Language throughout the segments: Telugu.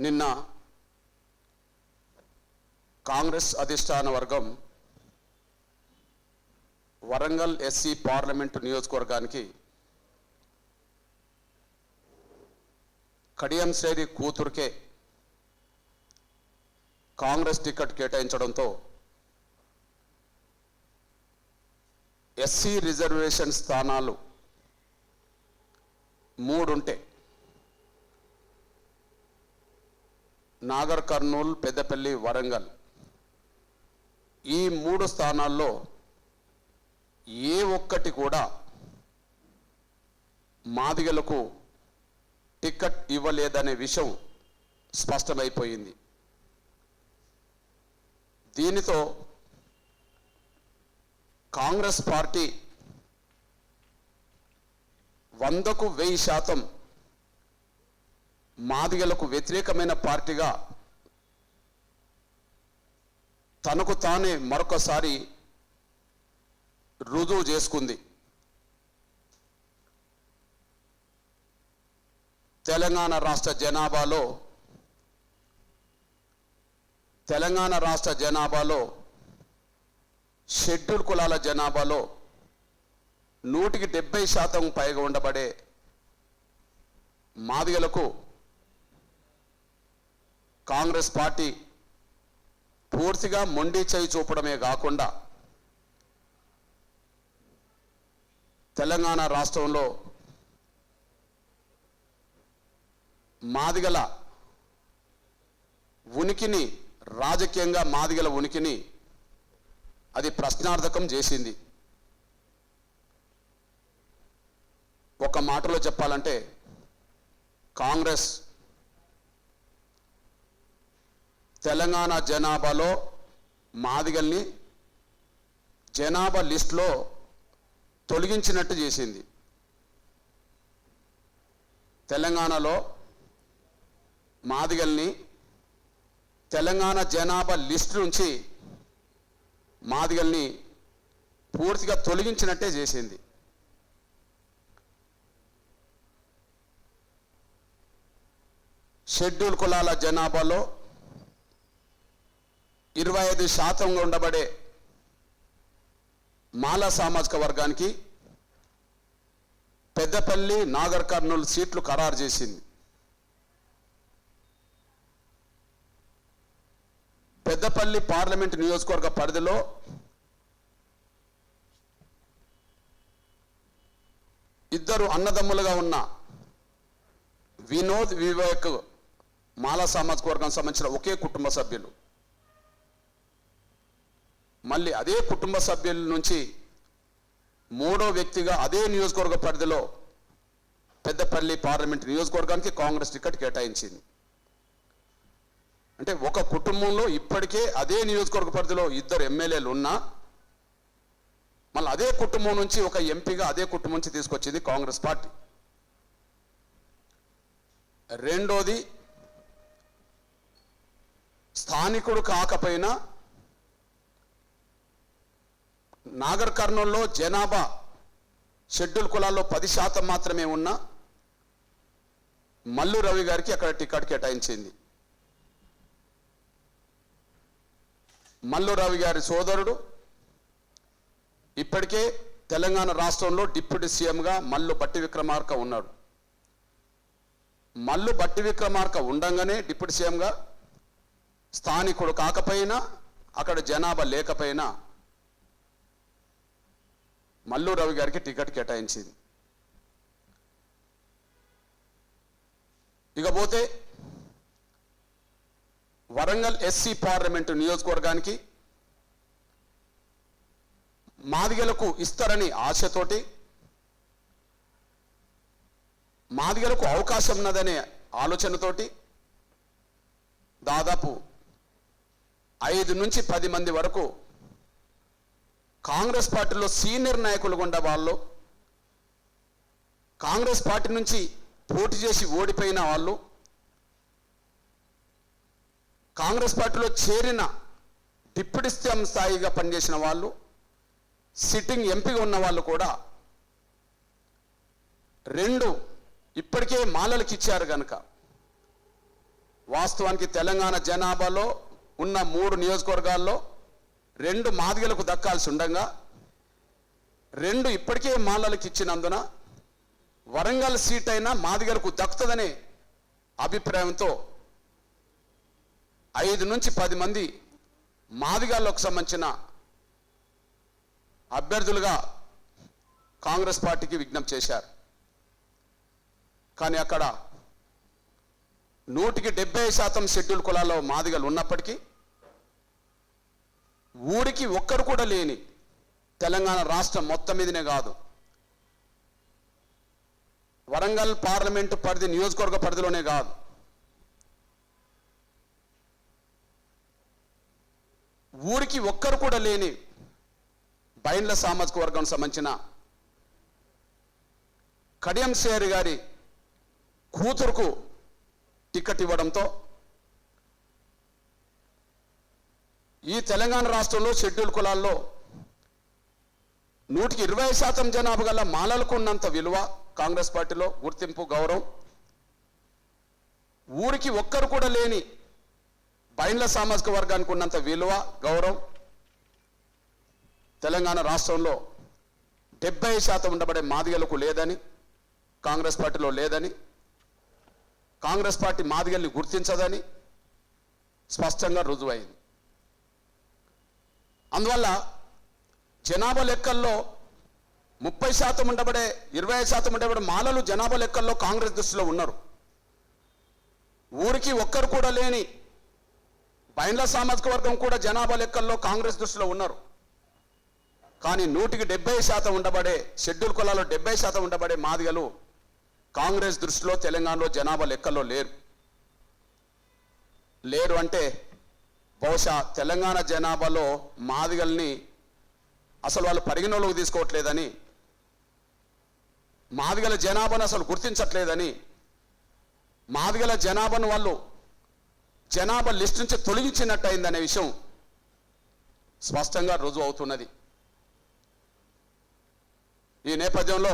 నిన్న కాంగ్రెస్ అధిష్టాన వర్గం వరంగల్ ఎస్సీ పార్లమెంటు నియోజకవర్గానికి కడియం శ్రేణి కూతురుకే కాంగ్రెస్ టికెట్ కేటాయించడంతో ఎస్సీ రిజర్వేషన్ స్థానాలు 3 ఉంటే నాగర్ కర్నూల్, పెద్దపల్లి, వరంగల్ ఈ 3 స్థానాల్లో ఏ ఒక్కటి కూడా మాదిగలకు టికెట్ ఇవ్వలేదనే విషయం స్పష్టమైపోయింది. దీనితో కాంగ్రెస్ పార్టీ 100కు 1000% మాదిగలకు వ్యతిరేకమైన పార్టీగా తనకు తానే మరొకసారి రుజువు చేసుకుంది. తెలంగాణ రాష్ట్ర జనాభాలో షెడ్యూల్ కులాల జనాభాలో 100కి 70% పైగా ఉండబడే మాదిగలకు కాంగ్రెస్ పార్టీ పూర్తిగా మొండి చేయి చూపడమే కాకుండా తెలంగాణ రాష్ట్రంలో మాదిగల ఉనికిని, రాజకీయంగా మాదిగల ఉనికిని అది ప్రశ్నార్థకం చేసింది. ఒక మాటలో చెప్పాలంటే కాంగ్రెస్ తెలంగాణ జనాభాలో మాదిగల్ని జనాభా లిస్టులో తొలగించినట్టు చేసింది. తెలంగాణలో మాదిగల్ని తెలంగాణ జనాభా లిస్టు నుంచి మాదిగల్ని పూర్తిగా తొలగించినట్టే చేసింది. షెడ్యూల్ కులాల జనాభాలో 25% ఉండబడే మాల సామాజిక వర్గానికి పెద్దపల్లి, నాగర్ కర్నూల్ సీట్లు ఖరారు చేసింది. పెద్దపల్లి పార్లమెంటు నియోజకవర్గ పరిధిలో ఇద్దరు అన్నదమ్ములుగా ఉన్న వినోద్, వివేక్ మాల సామాజిక వర్గానికి సంబంధించిన ఒకే కుటుంబ సభ్యులు. మళ్ళీ అదే కుటుంబ సభ్యుల నుంచి 3వ వ్యక్తిగా అదే నియోజకవర్గ పరిధిలో పెద్దపల్లి పార్లమెంట్ నియోజకవర్గానికి కాంగ్రెస్ టికెట్ కేటాయించింది. అంటే ఒక కుటుంబంలో ఇప్పటికే అదే నియోజకవర్గ పరిధిలో 2 ఎమ్మెల్యేలు ఉన్నా మళ్ళీ అదే కుటుంబం నుంచి ఒక ఎంపీగా అదే కుటుంబం నుంచి తీసుకొచ్చింది కాంగ్రెస్ పార్టీ. రెండోది, స్థానికుడు కాకపోయినా నాగర్ కర్నూల్లో జనాభా షెడ్యూల్ కులాల్లో 10% మాత్రమే ఉన్న మల్లు రవి గారికి అక్కడ టికెట్ కేటాయించింది. మల్లు రవి గారి సోదరుడు ఇప్పటికే తెలంగాణ రాష్ట్రంలో డిప్యూటీ సీఎంగా మల్లు బట్టి విక్రమార్క ఉన్నాడు. మల్లు బట్టి విక్రమార్క ఉండంగానే డిప్యూటీ సీఎంగా స్థానికుడు కాకపోయినా అక్కడ జనాభా లేకపోయినా మల్లు రవి గారికి టికెట్ కేటాయించింది. ఇకపోతే వరంగల్ ఎస్సీ పార్లమెంటు నియోజకవర్గానికి మాదిగలకు ఇస్తారని ఆశతోటి, మాదిగలకు అవకాశం ఉన్నదనే ఆలోచనతోటి దాదాపు 5 నుంచి 10 మంది వరకు కాంగ్రెస్ పార్టీలో సీనియర్ నాయకులు గుండా వాళ్ళు, కాంగ్రెస్ పార్టీ నుంచి పోటీ చేసి ఓడిపోయిన వాళ్ళు, కాంగ్రెస్ పార్టీలో చేరిన డిప్యూటీ సీఎం స్థాయిగా పనిచేసిన వాళ్ళు, సిట్టింగ్ ఎంపీగా ఉన్న వాళ్ళు కూడా 2 ఇప్పటికే మాలలకు ఇచ్చారు కనుక వాస్తవానికి తెలంగాణ జనాభాలో ఉన్న 3 నియోజకవర్గాల్లో 2 మాదిగలకు దక్కాల్సి ఉండగా 2 ఇప్పటికే మాలలకు ఇచ్చినందున వరంగల్ సీట్ అయినా మాదిగలకు దక్కుతుందనే అభిప్రాయంతో 5 నుంచి 10 మంది మాదిగలకు సంబంధించిన అభ్యర్థులుగా కాంగ్రెస్ పార్టీకి విజ్ఞప్తి చేశారు. కానీ అక్కడ 170% షెడ్యూల్ కులాల్లో మాదిగలు ఉన్నప్పటికీ ఊరికి ఒక్కరు కూడా లేని తెలంగాణ రాష్ట్రం మొత్తం మీదనే కాదు, వరంగల్ పార్లమెంటు పరిధి నియోజకవర్గ పరిధిలోనే కాదు, ఊరికి ఒక్కరు కూడా లేని బైండ్ల సామాజిక వర్గం సంబంధించిన కడియం శ్రేయర్ గారి కూతురుకు టికెట్ ఇవ్వడంతో ఈ తెలంగాణ రాష్ట్రంలో షెడ్యూల్ కులాల్లో 120% జనాభా గల మాలలకు ఉన్నంత విలువ కాంగ్రెస్ పార్టీలో గుర్తింపు గౌరవం, ఊరికి ఒక్కరు కూడా లేని బైండ్ల సామాజిక వర్గానికి ఉన్నంత విలువ గౌరవం తెలంగాణ రాష్ట్రంలో 70% ఉండబడే మాదిగలకు లేదని, కాంగ్రెస్ పార్టీలో లేదని, కాంగ్రెస్ పార్టీ మాదిగల్ని గుర్తించదని స్పష్టంగా రుజువైంది. అందువల్ల జనాభా లెక్కల్లో 30% ఉండబడే 20% ఉండబడే మాలలు జనాభా లెక్కల్లో కాంగ్రెస్ దృష్టిలో ఉన్నారు. ఊరికి ఒక్కరు కూడా లేని బైండ్ల సామాజిక వర్గం కూడా జనాభా లెక్కల్లో కాంగ్రెస్ దృష్టిలో ఉన్నారు. కానీ 170% ఉండబడే షెడ్యూల్ కులాల్లో 70% ఉండబడే మాదిగలు కాంగ్రెస్ దృష్టిలో తెలంగాణలో జనాభా లెక్కల్లో లేరు అంటే బహుశా తెలంగాణ జనాభాలో మాదిగల్ని అసలు వాళ్ళు పరిగణలోకి తీసుకోవట్లేదని, మాదిగల జనాభాను అసలు గుర్తించట్లేదని, మాదిగల జనాభాను వాళ్ళు జనాభా లిస్ట్ నుంచి తొలగించినట్టు అయిందనే విషయం స్పష్టంగా రుజువు అవుతున్నది. ఈ నేపథ్యంలో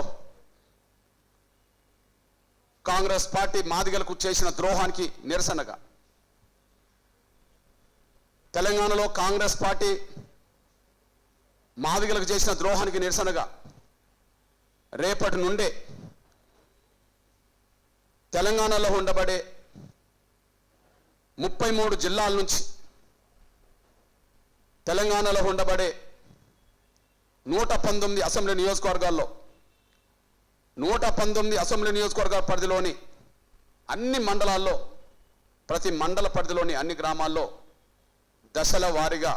కాంగ్రెస్ పార్టీ మాదిగలకు చేసిన ద్రోహానికి నిరసనగా, తెలంగాణలో కాంగ్రెస్ పార్టీ మాదిగలకు చేసిన ద్రోహానికి నిరసనగా రేపటి నుండే తెలంగాణలో ఉండబడే 33 జిల్లాల నుంచి తెలంగాణలో ఉండబడే 119 అసెంబ్లీ నియోజకవర్గాల్లో 119 అసెంబ్లీ నియోజకవర్గాల పరిధిలోని అన్ని మండలాల్లో, ప్రతి మండల పరిధిలోని అన్ని గ్రామాల్లో దశల వారీగా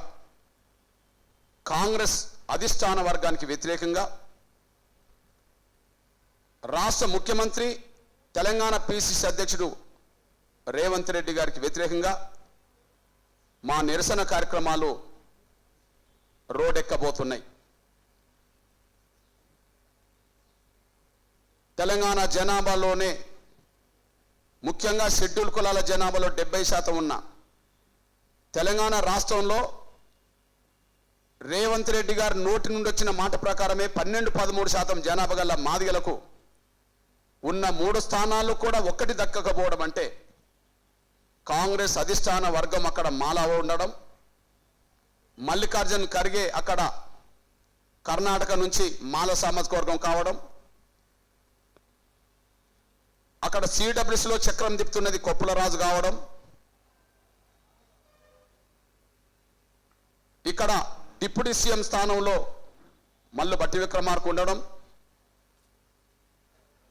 కాంగ్రెస్ అధిష్టాన వర్గానికి వ్యతిరేకంగా, రాష్ట్ర ముఖ్యమంత్రి తెలంగాణ పిసిసి అధ్యక్షుడు రేవంత్ రెడ్డి గారికి వ్యతిరేకంగా మా నిరసన కార్యక్రమాలు రోడ్డెక్కబోతున్నాయి. తెలంగాణ జనాభాలోనే ముఖ్యంగా షెడ్యూల్ కులాల జనాభాలో 70% ఉన్న తెలంగాణ రాష్ట్రంలో రేవంత్ రెడ్డి గారి నోటి నుండి వచ్చిన మాట ప్రకారమే 12-13% జనాభా గల మాదిగలకు ఉన్న 3 స్థానాలు కూడా ఒక్కటి దక్కకపోవడం అంటే కాంగ్రెస్ అధిష్టాన వర్గం అక్కడ మాల ఉండడం, మల్లికార్జున్ ఖర్గే అక్కడ కర్ణాటక నుంచి మాల సామాజిక వర్గం కావడం, అక్కడ సిడబ్ల్యూసీలో చక్రం తిప్పుతున్నది కొప్పులరాజు కావడం, ఇక్కడ డిప్యూటీ సీఎం స్థానంలో మల్లు భట్టి విక్రమార్క ఉండడం,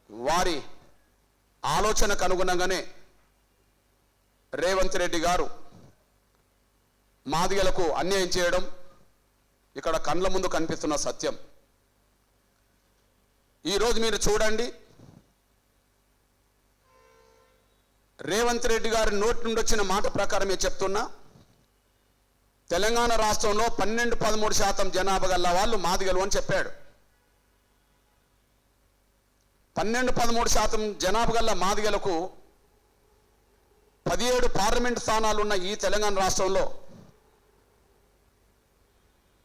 వారి ఆలోచనకు అనుగుణంగానే రేవంత్ రెడ్డి గారు మాదిగలకు అన్యాయం చేయడం ఇక్కడ కండ్ల ముందు కనిపిస్తున్న సత్యం. ఈరోజు మీరు చూడండి, రేవంత్ రెడ్డి గారి నోటి నుండి వచ్చిన మాట ప్రకారమే చెప్తున్నా, తెలంగాణ రాష్ట్రంలో 12-13% జనాభా గల వాళ్ళు మాదిగలు అని చెప్పాడు. 12-13% జనాభా గల మాదిగలకు 17 పార్లమెంట్ స్థానాలు ఉన్న ఈ తెలంగాణ రాష్ట్రంలో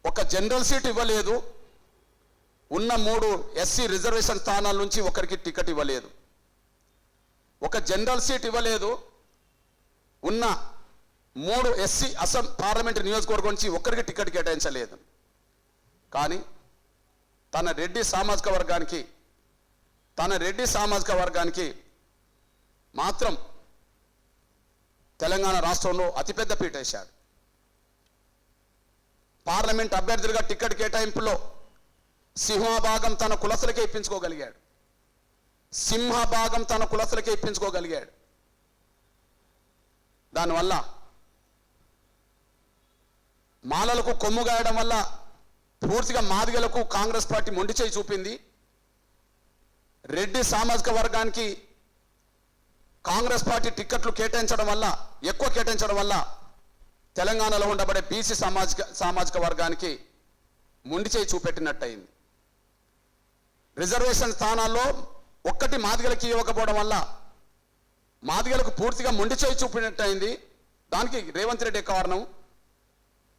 ఒక జనరల్ సీట్ ఇవ్వలేదు, ఉన్న 3 ఎస్సీ రిజర్వేషన్ స్థానాల నుంచి ఒకరికి టికెట్ ఇవ్వలేదు. ఒక జనరల్ సీట్ ఇవ్వలేదు, ఉన్న 3 ఎస్సీ పార్లమెంట్ నియోజకవర్గం నుంచి ఒక్కరికి టికెట్ కేటాయించలేదు. కానీ తన రెడ్డి సామాజిక వర్గానికి మాత్రం తెలంగాణ రాష్ట్రంలో అతిపెద్ద పీట వేశాడు. పార్లమెంట్ అభ్యర్థులుగా టికెట్ కేటాయింపులో సింహభాగం తన కులసులకే ఇప్పించుకోగలిగాడు. దానివల్ల మాలలకు కొమ్ము గాయడం వల్ల పూర్తిగా మాదిగలకు కాంగ్రెస్ పార్టీ మొండి చేయి చూపింది. రెడ్డి సామాజిక వర్గానికి కాంగ్రెస్ పార్టీ టిక్కెట్లు ఎక్కువ కేటాయించడం వల్ల తెలంగాణలో ఉండబడే బీసీ సామాజిక వర్గానికి మొండి చేయి చూపెట్టినట్టయింది. రిజర్వేషన్ స్థానాల్లో ఒక్కటి మాదిగలకి ఇవ్వకపోవడం వల్ల మాదిగలకు పూర్తిగా మొండి చేయి చూపినట్టయింది. దానికి రేవంత్ రెడ్డి కారణం.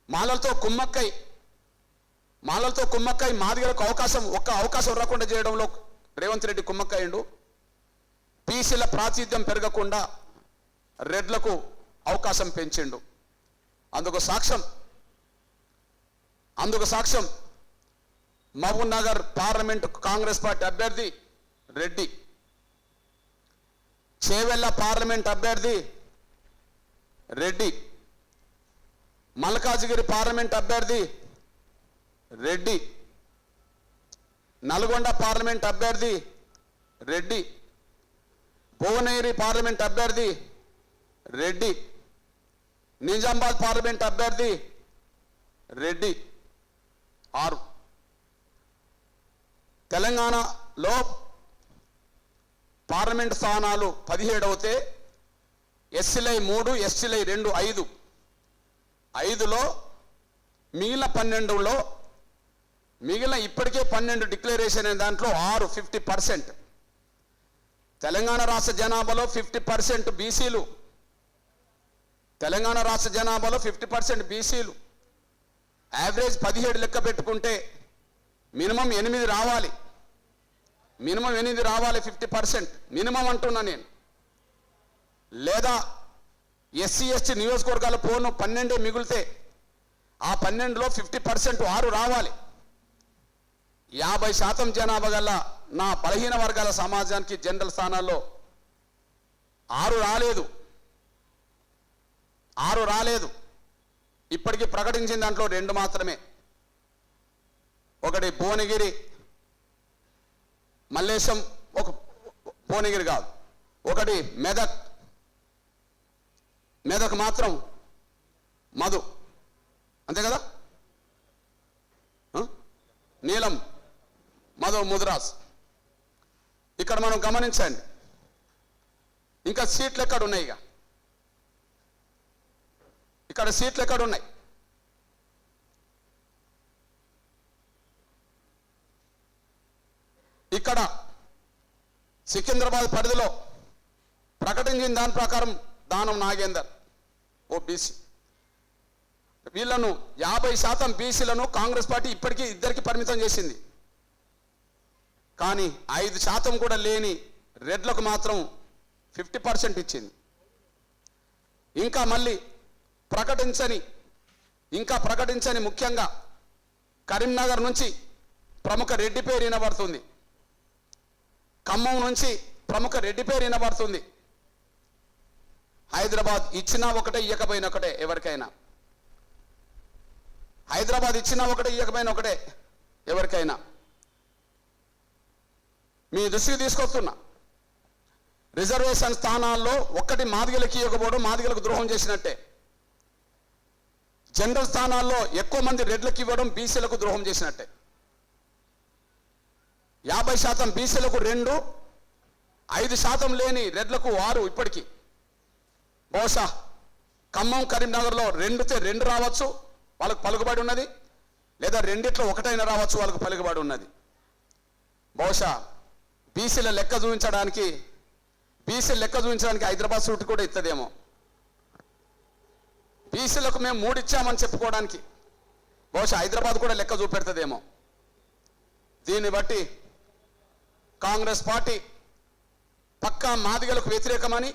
మాలలతో కుమ్మక్కై మాదిగలకు ఒక్క అవకాశం రాకుండా చేయడంలో రేవంత్ రెడ్డి కుమ్మక్కయ్యండు. బీసీల ప్రాతినిధ్యం పెరగకుండా రెడ్లకు అవకాశం పెంచిండు. అందుకు సాక్ష్యం మహబూబ్ నగర్ పార్లమెంటు కాంగ్రెస్ పార్టీ అభ్యర్థి రెడ్డి, చేవెళ్ళ పార్లమెంట్ అభ్యర్థి రెడ్డి, మల్కాజిగిరి పార్లమెంట్ అభ్యర్థి రెడ్డి, నల్గొండ పార్లమెంట్ అభ్యర్థి రెడ్డి, భువనగిరి పార్లమెంట్ అభ్యర్థి రెడ్డి, నిజామాబాద్ పార్లమెంట్ అభ్యర్థి రెడ్డి. 6 తెలంగాణలో పార్లమెంట్ స్థానాలు 17 అవుతే ఎస్సీలై 3, ఎస్టీలై 2, 5. 5లో మిగిలిన 12లో ఇప్పటికే 12 డిక్లరేషన్ అయిన దాంట్లో 6 50%. తెలంగాణ రాష్ట్ర జనాభాలో 50% బీసీలు. యావరేజ్ 17 లెక్క పెట్టుకుంటే మినిమం 8 రావాలి. 50% మినిమం అంటున్నా నేను. లేదా ఎస్సీ ఎస్టీ నియోజకవర్గాల పోను 12 మిగిలితే ఆ 12లో 50% 6 రావాలి. 50% జనాభా గల నా బలహీన వర్గాల సమాజానికి జనరల్ స్థానాల్లో 6 రాలేదు. ఇప్పటికీ ప్రకటించిన దాంట్లో 2 మాత్రమే. ఒకటి భువనగిరి మల్లేశం, భువనగిరి కాదు, ఒకటి మెదక్ మాత్రం మధు, అంతే కదా, నీలం, మధు, ముదిరాజ్. ఇక్కడ మనం గమనించండి, ఇంకా సీట్లు ఎక్కడున్నాయి? ఇక్కడ సీట్లు ఎక్కడున్నాయి? ఇక్కడ సికింద్రాబాద్ పరిధిలో ప్రకటించిన దాని ప్రకారం దానం నాగేందర్ ఓబీసీ, వీళ్ళను 50% బీసీలను కాంగ్రెస్ పార్టీ ఇప్పటికీ 2కి పరిమితం చేసింది. కానీ 5% కూడా లేని రెడ్లకు మాత్రం 50% ఇచ్చింది. ఇంకా మళ్ళీ ప్రకటించని ముఖ్యంగా కరీంనగర్ నుంచి ప్రముఖ రెడ్డి పేరు వినబడుతుంది, ఖమ్మం నుంచి ప్రముఖ రెడ్డి పేరు వినబడుతుంది. హైదరాబాద్ ఇచ్చినా ఒకటే, ఇయ్యకపోయినా ఒకటే. ఎవరికైనా హైదరాబాద్ ఇచ్చినా ఒకటే, ఇయ్యకపోయినా ఒకటే. ఎవరికైనా మీ దృష్టికి తీసుకొస్తున్నా, రిజర్వేషన్ స్థానాల్లో ఒక్కటి మాదిగలకి ఇవ్వకపోవడం మాదిగలకు ద్రోహం చేసినట్టే. జనరల్ స్థానాల్లో ఎక్కువ మంది రెడ్లకు ఇవ్వడం బీసీలకు ద్రోహం చేసినట్టే. 50% బీసీలకు 2, 5% లేని రెడ్లకు 6. ఇప్పటికీ బహుశా ఖమ్మం కరీంనగర్లో 2 రావచ్చు, వాళ్ళకు పలుకుబడి ఉన్నది. లేదా 2లో 1 రావచ్చు, వాళ్ళకు పలుకుబడి ఉన్నది. బహుశా బీసీల లెక్క చూపించడానికి హైదరాబాద్ సూట్ కూడా ఇస్తుందేమో. బీసీలకు మేము 3 ఇచ్చామని చెప్పుకోవడానికి బహుశా హైదరాబాద్ కూడా లెక్క చూపెడుతుందేమో. దీన్ని బట్టి కాంగ్రెస్ పార్టీ పక్కా మాదిగలకు వ్యతిరేకమని,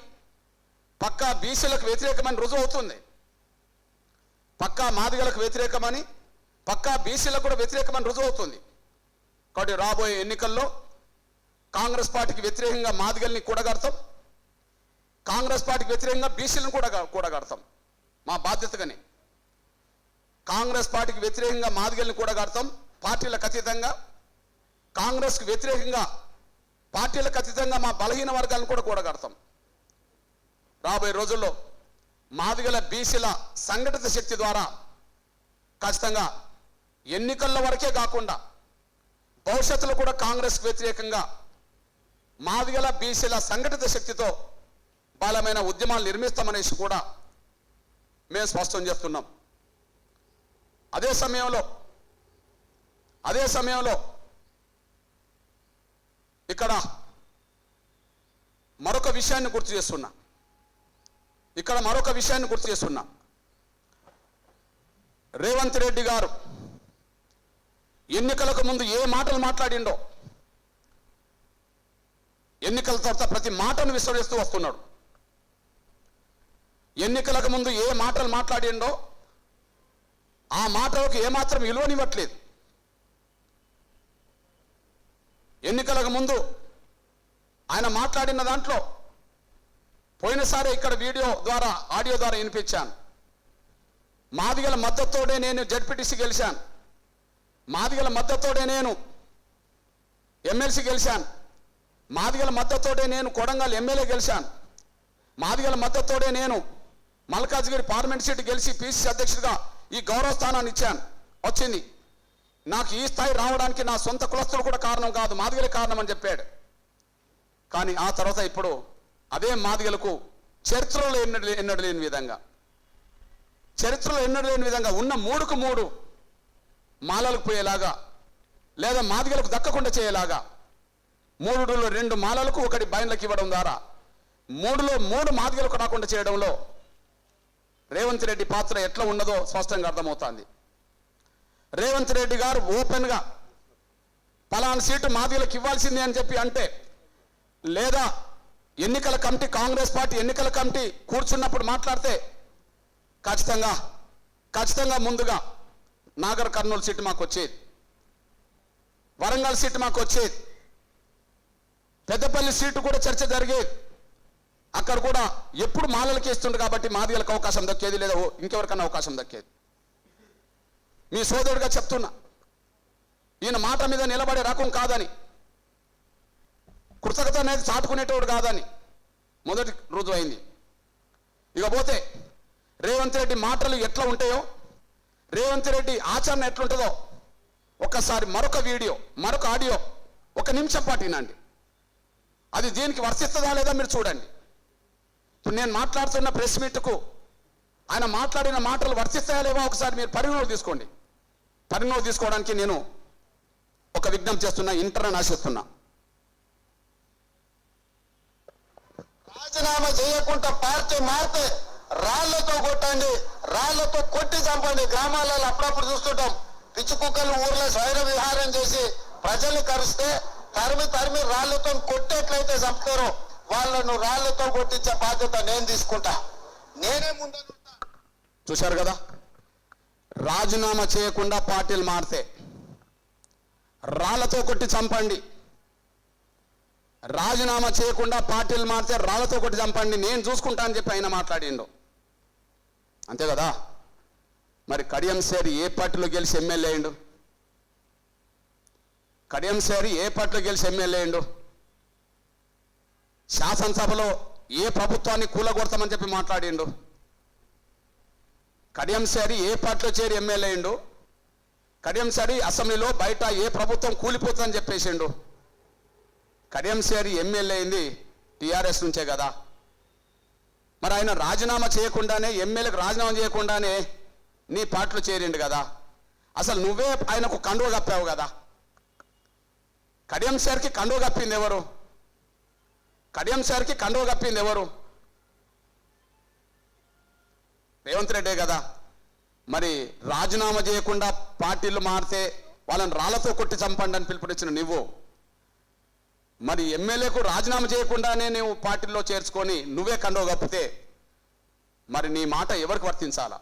పక్కా బీసీలకు వ్యతిరేకమని రుజువు అవుతుంది, పక్కా మాదిగలకు వ్యతిరేకమని, పక్కా బీసీలకు కూడా వ్యతిరేకమని రుజువు అవుతుంది. కాబట్టి రాబోయే ఎన్నికల్లో కాంగ్రెస్ పార్టీకి వ్యతిరేకంగా మాదిగల్ని కూడగడతాం, కాంగ్రెస్ పార్టీకి వ్యతిరేకంగా బీసీలను కూడగడతాం. మా బాధ్యతగానే కాంగ్రెస్ పార్టీకి వ్యతిరేకంగా మాదిగల్ని కూడగడతాం, పార్టీలకు అతీతంగా. కాంగ్రెస్కి వ్యతిరేకంగా పార్టీలకు అతీతంగా మా బలహీన వర్గాలను కూడా కూడగడతాం. రాబోయే రోజుల్లో మాదిగల బీసీల సంఘటిత శక్తి ద్వారా ఖచ్చితంగా ఎన్నికల వరకే కాకుండా భవిష్యత్తులో కూడా కాంగ్రెస్కి వ్యతిరేకంగా మాదిగల బీసీల సంఘటిత శక్తితో బలమైన ఉద్యమాలు నిర్మిస్తామనేసి కూడా మేము స్పష్టం చేస్తున్నాం. అదే సమయంలో ఇక్కడ మరొక విషయాన్ని గుర్తు చేస్తున్నా. రేవంత్ రెడ్డి గారు ఎన్నికలకు ముందు ఏ మాటలు మాట్లాడిండో ఎన్నికల తర్వాత ప్రతి మాటను విస్మరిస్తూ వస్తున్నాడు. ఎన్నికలకు ముందు ఏ మాటలు మాట్లాడిండో ఆ మాటలకు ఏమాత్రం విలువనివ్వట్లేదు. ఎన్నికలకు ముందు ఆయన మాట్లాడిన దాంట్లో పోయినసారి ఇక్కడ ఆడియో ద్వారా వినిపించాను. మాదిగల మద్దతుతోనే నేను జడ్పీటీసీ గెలిచాను, మాదిగల మద్దతుతోనే నేను ఎమ్మెల్సీ గెలిచాను, మాదిగల మద్దతుతోనే నేను కొడంగల్ ఎమ్మెల్యే గెలిచాను, మాదిగల మద్దతుతోనే నేను మల్కాజ్గిరి పార్లమెంట్ సీటు గెలిచి పీసీసీ అధ్యక్షుడిగా ఈ గౌరవ స్థానాన్ని వచ్చింది. నాకు ఈ స్థాయి రావడానికి నా సొంత కులస్తులు కూడా కారణం కాదు, మాదిగలే కారణం అని చెప్పాడు. కానీ ఆ తర్వాత ఇప్పుడు అదే మాదిగలకు చరిత్రలో ఎన్నడూ లేని విధంగా ఉన్న 3కు 3 మాలలకు పోయేలాగా లేదా మాదిగలకు దక్కకుండా చేయలాగా 3లో 2 మాలలకు 1 బైన్లకు ఇవ్వడం ద్వారా 3లో 3 మాదిగలకు రాకుండా చేయడంలో రేవంత్ రెడ్డి పాత్ర ఎట్లా ఉన్నదో స్పష్టంగా అర్థమవుతుంది. రేవంత్ రెడ్డి గారు ఓపెన్గా పలానా సీటు మాదిగలకు ఇవ్వాల్సిందే అని చెప్పి అంటే, లేదా ఎన్నికల కమిటీ కాంగ్రెస్ పార్టీ ఎన్నికల కమిటీ కూర్చున్నప్పుడు మాట్లాడితే ఖచ్చితంగా ముందుగా నాగర్ కర్నూలు సీటు మాకు వచ్చేది, వరంగల్ సీటు మాకు వచ్చేది, పెద్దపల్లి సీటు కూడా చర్చ జరిగేది. అక్కడ కూడా ఎప్పుడు మాలలకి ఇస్తుండే కాబట్టి మాదిగలకు అవకాశం దక్కేది, లేదా ఇంకెవరికన్నా అవకాశం దక్కేది. మీ సోదరుడిగా చెప్తున్నా, ఈయన మాట మీద నిలబడే రకం కాదని, కృతజ్ఞత అనేది చాటుకునేటోడు కాదని మొదటి రుజువైంది. ఇకపోతే రేవంత్ రెడ్డి మాటలు ఎట్లా ఉంటాయో, రేవంత్ రెడ్డి ఆచరణ ఎట్లుంటుందో ఒక్కసారి మరొక ఆడియో 1 నిమిషం పాటు వినండి. అది దీనికి వర్తిస్తుందా లేదా మీరు చూడండి. ఇప్పుడు నేను మాట్లాడుతున్న ప్రెస్ మీట్కు ఆయన మాట్లాడిన మాటలు వర్తిస్తాయా లేవో ఒకసారి మీరు పరిగణలోకి తీసుకోండి. పరిగణలోకి తీసుకోవడానికి నేను ఒక విజ్ఞప్తి చేస్తున్నా, ఇంటర్ని ఆశిస్తున్నా. రాజీనామా చేయకుండా పార్టీ మారితే రాళ్లతో కొట్టండి, రాళ్లతో కొట్టి చంపండి. గ్రామాలలో అప్పుడప్పుడు చూస్తుంటాం, పిచ్చి కుక్కలు ఊర్లో స్వైర విహారం చేసి ప్రజల్ని కరిస్తే తరిమి రాళ్లతో కొట్టేట్లయితే చంపుతారో వాళ్ళను రాళ్లతో కొట్టించే బాధ్యత నేను తీసుకుంటా. నేనే ముందు చూశారు కదా, రాజీనామా చేయకుండా పార్టీలు మారితే రాళ్లతో కొట్టి చంపండి, రాజీనామా చేయకుండా పార్టీలు మారితే రాళ్లతో కొట్టి చంపండి, నేను చూసుకుంటా అని చెప్పి ఆయన మాట్లాడిండు. అంతే కదా. మరి కడియం సేరి ఏ పార్టీలో గెలిచి ఎమ్మెల్యే అయిండు? కడియం సేరి ఏ పార్టీలో గెలిచి ఎమ్మెల్యే అయిండు? శాసనసభలో ఏ ప్రభుత్వాన్ని కూలగొడతామని చెప్పి మాట్లాడిండు? కడియం సేరి ఏ పార్టీలో చేరి ఎమ్మెల్యే అయిండు? కడియం సేరి అసెంబ్లీలో బయట ఏ ప్రభుత్వం కూలిపోతుందని చెప్పేసిండు? కడియం సేరి ఎమ్మెల్యే అయింది టీఆర్ఎస్ నుంచే కదా. మరి ఆయన రాజీనామా చేయకుండానే, ఎమ్మెల్యేకి రాజీనామా చేయకుండానే నీ పార్టీలో చేరిండు కదా. అసలు నువ్వే ఆయనకు కండువ కప్పావు కదా. కడియం సేరికి కండువ కప్పింది ఎవరు? కడియం సేరికి కండువ కప్పింది ఎవరు? రేవంత్ రెడ్డే కదా. మరి రాజీనామా చేయకుండా పార్టీలు మారితే వాళ్ళని రాళ్లతో కొట్టి చంపండి అని పిలుపునిచ్చిన నువ్వు, మరి ఎమ్మెల్యేకు రాజీనామా చేయకుండానే నువ్వు పార్టీలో చేర్చుకొని నువ్వే కండువ కప్పితే మరి నీ మాట ఎవరికి వర్తించాలా?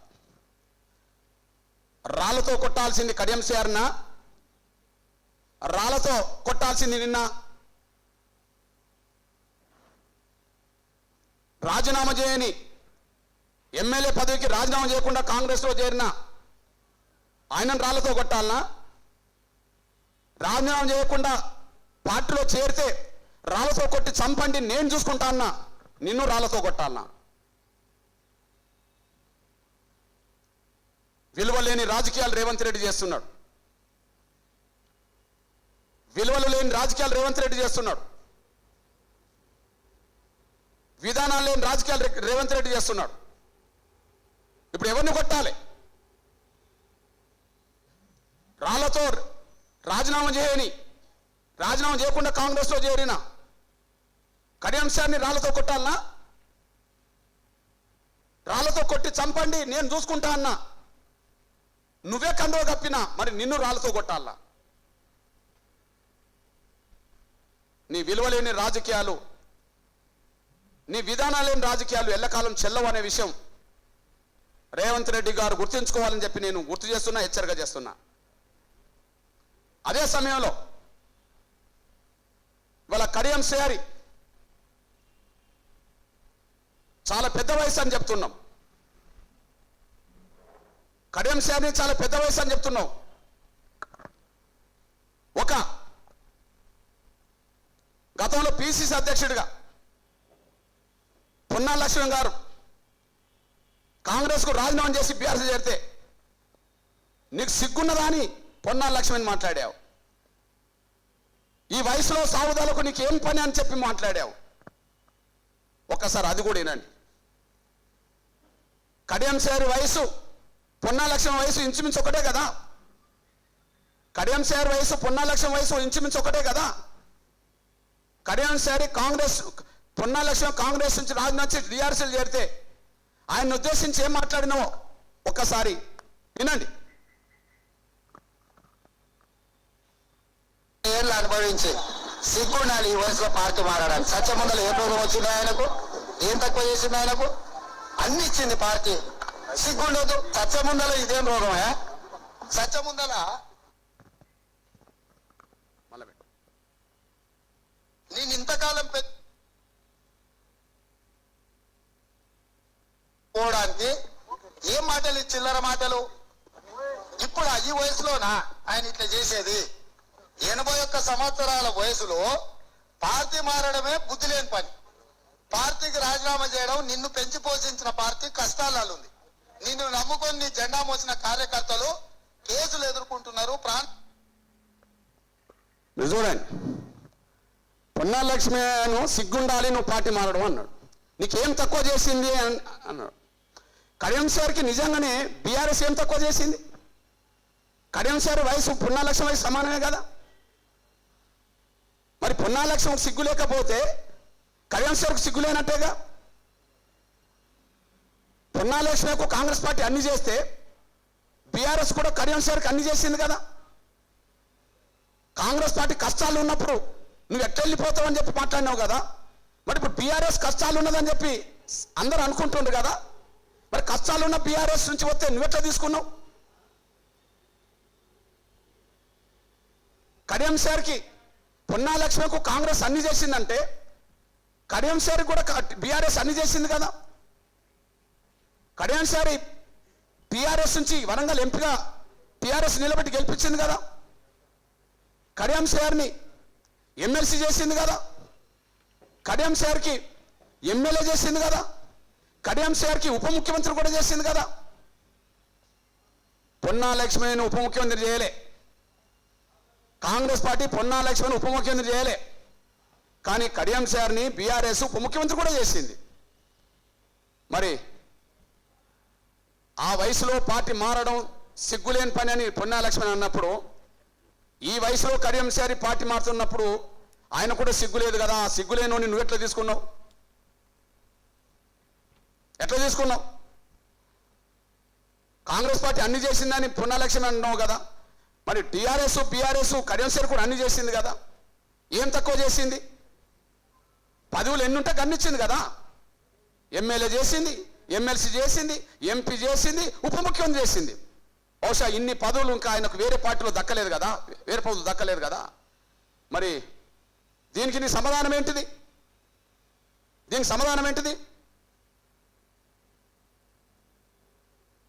రాళ్లతో కొట్టాల్సింది కడియం శ్రీహరినా? రాళ్లతో కొట్టాల్సింది నిన్న? రాజీనామా చేయని ఎమ్మెల్యే పదవికి రాజీనామా చేయకుండా కాంగ్రెస్లో చేరిన ఆయనను రాళ్లతో కొట్టాలనా? రాజీనామా చేయకుండా పార్టీలో చేరితే రాళ్లతో కొట్టి చంపండి నేను చూసుకుంటా అన్నా, నిన్ను రాళ్లతో కొట్టాలనా? విలువలేని రాజకీయాలు రేవంత్ రెడ్డి చేస్తున్నాడు. విలువలు లేని రాజకీయాలు రేవంత్ రెడ్డి చేస్తున్నాడు. విధానాలు లేని రాజకీయాలు రేవంత్ రెడ్డి చేస్తున్నాడు. ఇప్పుడు ఎవరిని కొట్టాలి? రాళ్లతో రాజీనామా చేయని, రాజీనామా చేయకుండా కాంగ్రెస్లో చేరిన కడియం శ్రీహరిని రాళ్లతో కొట్టాలనా? రాళ్లతో కొట్టి చంపండి నేను చూసుకుంటా అన్నా, నువ్వే కండువ కప్పినా మరి నిన్ను రాళ్లతో కొట్టాలా? నీ విలువలేని రాజకీయాలు, నీ విధానాలు లేని రాజకీయాలు ఎల్లకాలం చెల్లవు అనే విషయం రేవంత్ రెడ్డి గారు గుర్తుంచుకోవాలని చెప్పి నేను గుర్తు చేస్తున్నా, హెచ్చరిక చేస్తున్నా. అదే సమయంలో ఇవాళ కడియం శ్రీహరి చాలా పెద్ద వయసు అని చెప్తున్నాం. కడియం శ్రీహరిని చాలా పెద్ద వయసు అని చెప్తున్నావు. ఒక గతంలో పిసిసి అధ్యక్షుడిగా పొన్నాల లక్ష్మణ్ గారు కాంగ్రెస్కు రాజీనామా చేసి బీఆర్ఎస్ చేరితే నీకు సిగ్గున్నదా అని పొన్నాల లక్ష్మణ్ మాట్లాడావు. ఈ వయసులో సాగుదాలకు నీకు ఏం పని అని చెప్పి మాట్లాడావు. ఒక్కసారి అది కూడా వినండి. కడియం శ్రీహరి వయసు పొన్నాల లక్ష్మణ్ వయసు ఇంచుమించు ఒకటే కదా? కడియం శ్రీహరి వయసు పొన్నాల లక్ష్మణ్ వయసు ఇంచుమించు ఒకటే కదా? కడియం శ్రీహరి కాంగ్రెస్, పొన్నాల లక్ష్మణ్ కాంగ్రెస్ నుంచి రాజీనామా చేసి టీఆర్ఎస్లో చేరితే ఆయన ఉద్దేశించి ఏం మాట్లాడినావో ఒక్కసారి వినండి. ఏళ్ళు అనుభవించి సిగ్గుండాలి ఈ వయసులో పార్టీ మారడానికి. సత్యముందలు ఏ రోగం వచ్చింది ఆయనకు? ఏం తక్కువ చేసింది ఆయనకు? అన్ని ఇచ్చింది పార్టీ. సిగ్గుండదు. సత్యముందల ఇదేం రోగమే? సత్యముందల నేను ఇంతకాలం పోవడానికి ఏం మాటలు, చిల్లర మాటలు. ఇప్పుడు ఈ వయసులోనా ఆయన ఇట్లా చేసేది? 81 సంవత్సరాల వయసులో పార్టీ మారడమే బుద్ధి లేని పని. పార్టీకి రాజీనామా చేయడం, నిన్ను పెంచి పోషించిన పార్టీ కష్టాలలో ఉంది. నిన్ను నమ్ముకొని నీ జెండా మోసిన కార్యకర్తలు కేసులు ఎదుర్కొంటున్నారు. చూడండి, పొన్నాల లక్ష్మణ్ సిగ్గుండాలి నువ్వు పార్టీ మారడం అన్నాడు. నీకేం తక్కువ చేసింది అన్నాడు. కడియం శ్రీహరికి నిజంగానే బీఆర్ఎస్ ఏం తక్కువ చేసింది? కడియం శ్రీహరి వయసు పొన్నాల లక్ష్మణ్ వయసు సమానమే కదా? మరి పొన్నాల లక్ష్మణ్ సిగ్గు లేకపోతే కడియం శ్రీహరికి సిగ్గు లేనట్టేగా? పొన్నాల లక్ష్మణ్కు కాంగ్రెస్ పార్టీ అన్ని చేస్తే బీఆర్ఎస్ కూడా కడియం శ్రీహరికి అన్ని చేసింది కదా? కాంగ్రెస్ పార్టీ కష్టాలు ఉన్నప్పుడు నువ్వు ఎట్లా వెళ్ళిపోతావు అని చెప్పి మాట్లాడినావు కదా? మరి ఇప్పుడు బీఆర్ఎస్ కష్టాలు ఉన్నదని చెప్పి అందరూ అనుకుంటుండ్రు కదా? మరి కష్టాలున్న బీఆర్ఎస్ నుంచి వస్తే నువ్వెట్లా తీసుకున్నావు? కడియం శ్రీహరికి పొన్నాల లక్ష్మణ్కు కాంగ్రెస్ అన్ని చేసిందంటే కడియం శ్రీహరి కూడా బీఆర్ఎస్ అన్ని చేసింది కదా? కడియం శ్రీహరి టీఆర్ఎస్ నుంచి వరంగల్ ఎంపీగా టీఆర్ఎస్ నిలబెట్టి గెలిపించింది కదా? కడియం శ్రీహరిని ఎమ్మెల్సీ చేసింది కదా? కడియం శ్రీహరికి ఎమ్మెల్యే చేసింది కదా? కడియం శ్రీహరికి ఉప ముఖ్యమంత్రి కూడా చేసింది కదా? పొన్నాల లక్ష్మణ్ ఉప ముఖ్యమంత్రి చేయలే. కాంగ్రెస్ పార్టీ పొన్నాల లక్ష్మణ్ ఉప ముఖ్యమంత్రి చేయలే. కానీ కడియం శ్రీహరిని బీఆర్ఎస్ ఉప ముఖ్యమంత్రి కూడా చేసింది. మరి ఆ వయసులో పార్టీ మారడం సిగ్గులేని పని అని పొన్నాల లక్ష్మణ్ అన్నప్పుడు, ఈ వయసులో కడియం శ్రీహరి పార్టీ మారుతున్నప్పుడు ఆయన కూడా సిగ్గు లేదు కదా? సిగ్గులేనోని నువ్వు ఎట్లా తీసుకున్నావు? ఎట్లా తీసుకున్నావు? కాంగ్రెస్ పార్టీ అన్ని చేసిందని పొన్నాల లక్ష్మణ్ అన్నావు కదా? మరి టీఆర్ఎస్ బీఆర్ఎస్ కడియం శ్రీహరి కూడా అన్ని చేసింది కదా? ఏం తక్కువ చేసింది? పదవులు ఎన్నుంటే అన్ని ఇచ్చింది కదా? ఎమ్మెల్యే చేసింది, ఎమ్మెల్సీ చేసింది, ఎంపీ చేసింది, ఉప ముఖ్యమంత్రి చేసింది. బహుశా ఇన్ని పదవులు ఇంకా ఆయనకు వేరే పార్టీలో దక్కలేదు కదా, వేరే పదవులు దక్కలేదు కదా. మరి దీనికి నీ సమాధానం ఏంటిది? దీనికి సమాధానం ఏంటిది?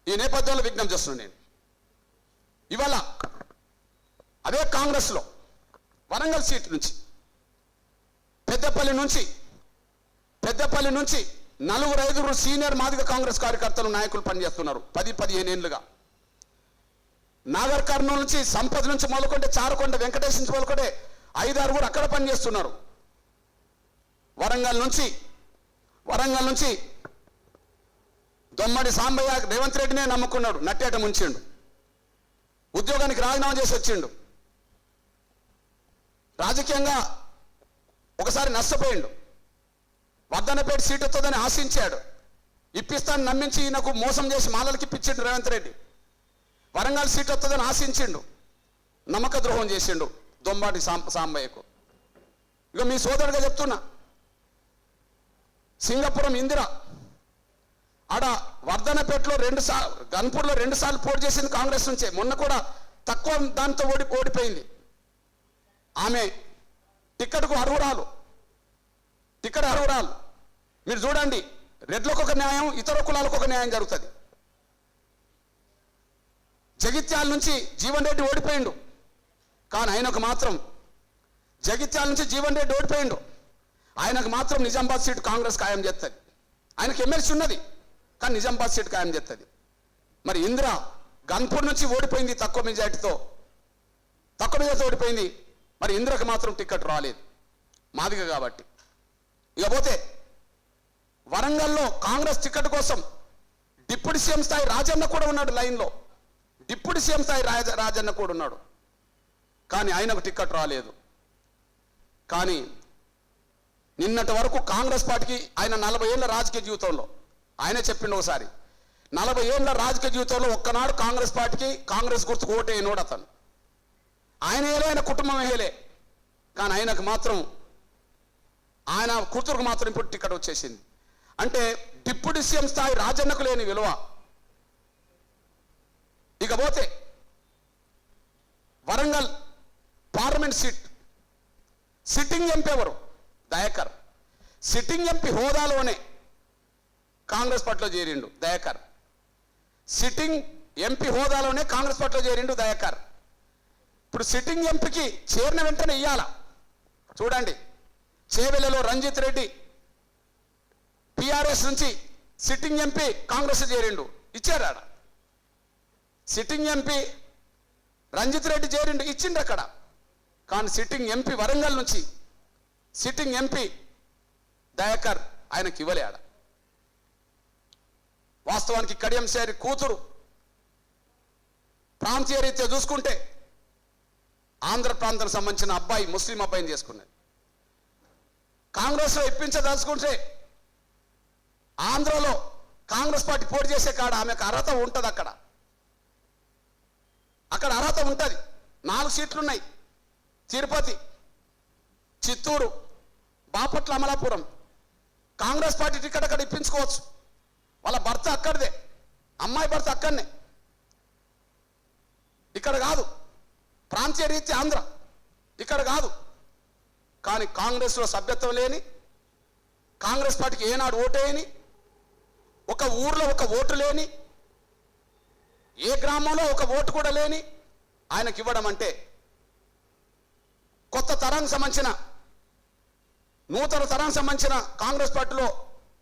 ఈ నేపథ్యంలో విజ్ఞప్తి చేస్తున్నాను నేను. ఇవాళ అదే కాంగ్రెస్లో వరంగల్ సీట్ నుంచి పెద్దపల్లి నుంచి 4-5 సీనియర్ మాదిగ కాంగ్రెస్ కార్యకర్తలు నాయకులు పనిచేస్తున్నారు 10-15 ఏళ్ళుగా. నాగర్ కర్నూలు నుంచి, సంపద నుంచి మొదలుకుంటే, చారకొండ వెంకటేష్ నుంచి మొదలుకుంటే 5-6 అక్కడ పనిచేస్తున్నారు. వరంగల్ నుంచి దొమ్మడి సాంబయ్య రేవంత్ రెడ్డినే నమ్ముకున్నాడు, నట్టేట ముంచిండు, ఉద్యోగానికి రాజీనామా చేసి వచ్చిండు, రాజకీయంగా ఒకసారి నష్టపోయిండు, వర్ధనపేట సీట్ వస్తుందని ఆశించాడు, ఇప్పిస్తాను నమ్మించి ఈయనకు మోసం చేసి మాలలకి ఇప్పించిండు రేవంత్ రెడ్డి. వరంగల్ సీట్ వస్తుందని ఆశించిండు, నమ్మక ద్రోహం చేసిండు దొంబాటి సాంబయ్యకు. ఇక మీ సోదరుడిగా చెప్తున్నా, సింగపురం ఇందిర ఆడ వర్ధనపేటలో 2 సార్లు, గన్పూర్లో 2 సార్లు పోటీ చేసింది కాంగ్రెస్ నుంచే. మొన్న కూడా తక్కువ దాంతో ఓడిపోయింది. ఆమె టికెట్ అర్హురాలు. మీరు చూడండి, రెడ్లకు ఒక న్యాయం, ఇతర కులాలకు ఒక న్యాయం జరుగుతుంది. జగిత్యాల నుంచి జీవన్ రెడ్డి ఓడిపోయిండు, కానీ ఆయనకు మాత్రం ఆయనకు మాత్రం నిజామాబాద్ సీటు కాంగ్రెస్ ఖాయం చేస్తుంది. ఆయనకు ఎమ్మెల్సీ ఉన్నది, కానీ నిజామాబాద్ సీటు ఖాయం చేస్తుంది. మరి ఇందిర గన్పూర్ నుంచి ఓడిపోయింది, తక్కువ మెజార్టీతో ఓడిపోయింది. మరి ఇందిరకు మాత్రం టికెట్ రాలేదు, మాదిగ కాబట్టి. ఇకపోతే వరంగల్లో కాంగ్రెస్ టికెట్ కోసం డిప్యూటీ సీఎం స్థాయి రాజన్న కూడా ఉన్నాడు లైన్లో. రాజన్న కూడా ఉన్నాడు, కానీ ఆయనకు టికెట్ రాలేదు. కానీ నిన్నటి వరకు కాంగ్రెస్ పార్టీకి ఆయన 40 ఏళ్ల రాజకీయ జీవితంలో ఆయనే చెప్పిండు ఒకసారి, 40 ఏళ్ల రాజకీయ జీవితంలో ఒక్కనాడు కాంగ్రెస్ పార్టీకి, కాంగ్రెస్ గుర్తుకు ఓటేయనోడు అతను. ఆయన కుటుంబం వేయలే, కానీ ఆయనకు మాత్రం, ఆయన కూతురుకు మాత్రం ఇప్పుడు టికెట్ వచ్చేసింది. అంటే డిప్యూటీ సీఎం స్థాయి రాజన్నకు లేని విలువ. ఇకపోతే Warangal parliament seat, sitting MP ఎవరు? దయాకర్. సిట్టింగ్ ఎంపీ హోదాలోనే కాంగ్రెస్ పార్టీలో చేరిండు దయాకర్. ఇప్పుడు సిట్టింగ్ ఎంపీకి చేరిన వెంటనే ఇయ్యాల. చూడండి, చేవెళ్లలో రంజిత్ రెడ్డి టిఆర్ఎస్ నుంచి సిట్టింగ్ ఎంపీ కాంగ్రెస్ చేరిండు, ఇచ్చారు ఆడ. సిట్టింగ్ ఎంపీ రంజిత్ రెడ్డి చేరిండు, ఇచ్చిండు అక్కడ. కానీ సిట్టింగ్ ఎంపీ వరంగల్ నుంచి సిట్టింగ్ ఎంపీ దయాకర్ ఆయనకి ఇవ్వలే ఆడ. వాస్తవానికి కడియం శ్రీ కూతురు ప్రాంతీయ రీత్యా చూసుకుంటే ఆంధ్ర ప్రాంతానికి సంబంధించిన అబ్బాయి, ముస్లిం అబ్బాయిని చేసుకున్నది. కాంగ్రెస్లో ఇప్పించదలుచుకుంటే ఆంధ్రలో కాంగ్రెస్ పార్టీ పోటీ చేసే కాడ ఆమెకు అర్హత ఉంటుంది. అక్కడ అర్హత ఉంటుంది. 4 సీట్లు ఉన్నాయి: తిరుపతి, చిత్తూరు, బాపట్ల, అమలాపురం. కాంగ్రెస్ పార్టీ టికెట్ అక్కడ ఇప్పించుకోవచ్చు. వాళ్ళ భర్త అక్కడిదే, అమ్మాయి భర్త అక్కడనే. ఇక్కడ కాదు, ప్రాంతీయ రీత్యా ఆంధ్ర, ఇక్కడ కాదు. కానీ కాంగ్రెస్లో సభ్యత్వం లేని, కాంగ్రెస్ పార్టీకి ఏనాడు ఓటేయని, ఒక ఊర్లో ఒక ఓటు లేని, ఏ గ్రామంలో ఒక ఓటు కూడా లేని ఆయనకి ఇవ్వడం అంటే, కొత్త తరానికి సంబంధించిన, నూతన తరానికి సంబంధించిన కాంగ్రెస్ పార్టీలో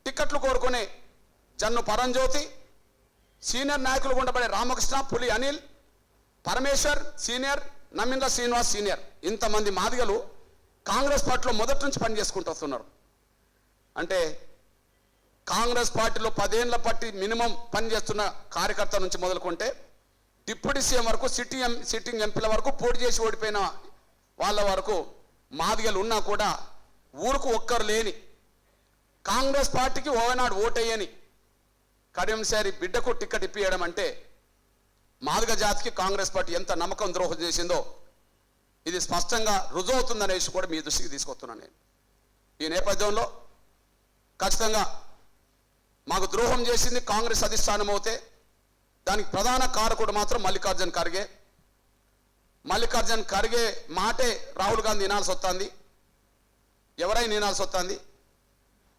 టికెట్లు కోరుకునే జన్ను పరంజ్యోతి, సీనియర్ నాయకులు ఉండబడే రామకృష్ణ, పులి అనిల్, పరమేశ్వర్ సీనియర్, నమ్మింద్ర శ్రీనివాస్ సీనియర్, ఇంతమంది మాదిగలు కాంగ్రెస్ పార్టీలో మొదటి నుంచి పనిచేసుకుంటూ వస్తున్నారు. అంటే కాంగ్రెస్ పార్టీలో 10 ఏళ్ల పట్టి మినిమం పనిచేస్తున్న కార్యకర్త నుంచి మొదలుకుంటే డిప్యూటీ సీఎం వరకు, సిట్టింగ్ ఎంపీల వరకు, పోటీ చేసి ఓడిపోయిన వాళ్ళ వరకు మాదిగలు ఉన్నా కూడా ఊరుకు ఒక్కరు లేని, కాంగ్రెస్ పార్టీకి ఓనాడు ఓటేయని కడియం శ్రీ బిడ్డకు టికెట్ ఇప్పియడం అంటే మాదిగ జాతికి కాంగ్రెస్ పార్టీ ఎంత నమ్మకం ద్రోహం చేసిందో ఇది స్పష్టంగా రుజువు అవుతుందనే విషయం కూడా మీ దృష్టికి తీసుకొస్తున్నాను నేను. ఈ నేపథ్యంలో ఖచ్చితంగా మాకు ద్రోహం చేసింది కాంగ్రెస్ అధిష్టానం అవుతే దానికి ప్రధాన కారకుడు మాత్రం మల్లికార్జున్ ఖర్గే. మల్లికార్జున్ ఖర్గే మాటే రాహుల్ గాంధీ వినాల్సి వస్తుంది, ఎవరైనా వినాల్సి వస్తుంది.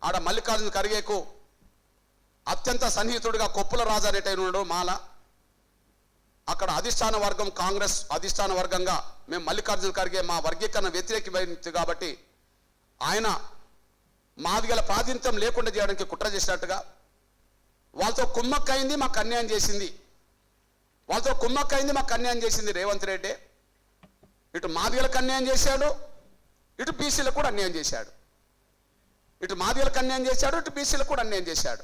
ఆడ మల్లికార్జున్ ఖర్గేకు అత్యంత సన్నిహితుడిగా కొప్పుల రాజారెడ్డి ఉన్నాడు మాల. అక్కడ అధిష్టాన వర్గం కాంగ్రెస్ అధిష్టాన వర్గంగా మేము మల్లికార్జున్ ఖర్గే మా వర్గీకరణ వ్యతిరేకి కాబట్టి ఆయన మాదిగల ప్రాతినిధ్యం లేకుండా చేయడానికి కుట్ర చేసినట్టుగా వాళ్ళతో కుమ్మక్కయింది, మాకు అన్యాయం చేసింది. వాళ్ళతో కుమ్మక్కయింది, మాకు అన్యాయం చేసింది రేవంత్ రెడ్డి. ఇటు మాదిగలకు అన్యాయం చేశాడు, ఇటు బీసీలకు కూడా అన్యాయం చేశాడు. ఇటు మాదిగలకు అన్యాయం చేశాడు, ఇటు బీసీలకు కూడా అన్యాయం చేశాడు.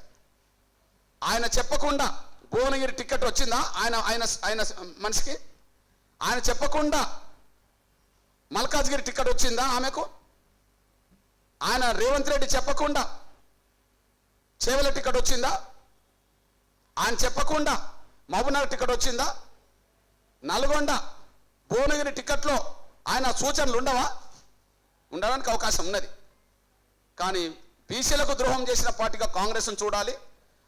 ఆయన చెప్పకుండా భువనగిరి టికెట్ వచ్చిందా ఆయన ఆయన ఆయన మనిషికి? ఆయన చెప్పకుండా మల్కాజ్గిరి టికెట్ వచ్చిందా ఆమెకు? ఆయన రేవంత్ రెడ్డి చెప్పకుండా చేవెల టికెట్ వచ్చిందా? ఆయన చెప్పకుండా మహబూబ్నగర్ టికెట్ వచ్చిందా? నల్గొండ భువనగిరి టికెట్లో ఆయన సూచనలు ఉండవా? ఉండడానికి అవకాశం ఉన్నది. కానీ బీసీలకు ద్రోహం చేసిన పార్టీగా కాంగ్రెస్ను చూడాలి,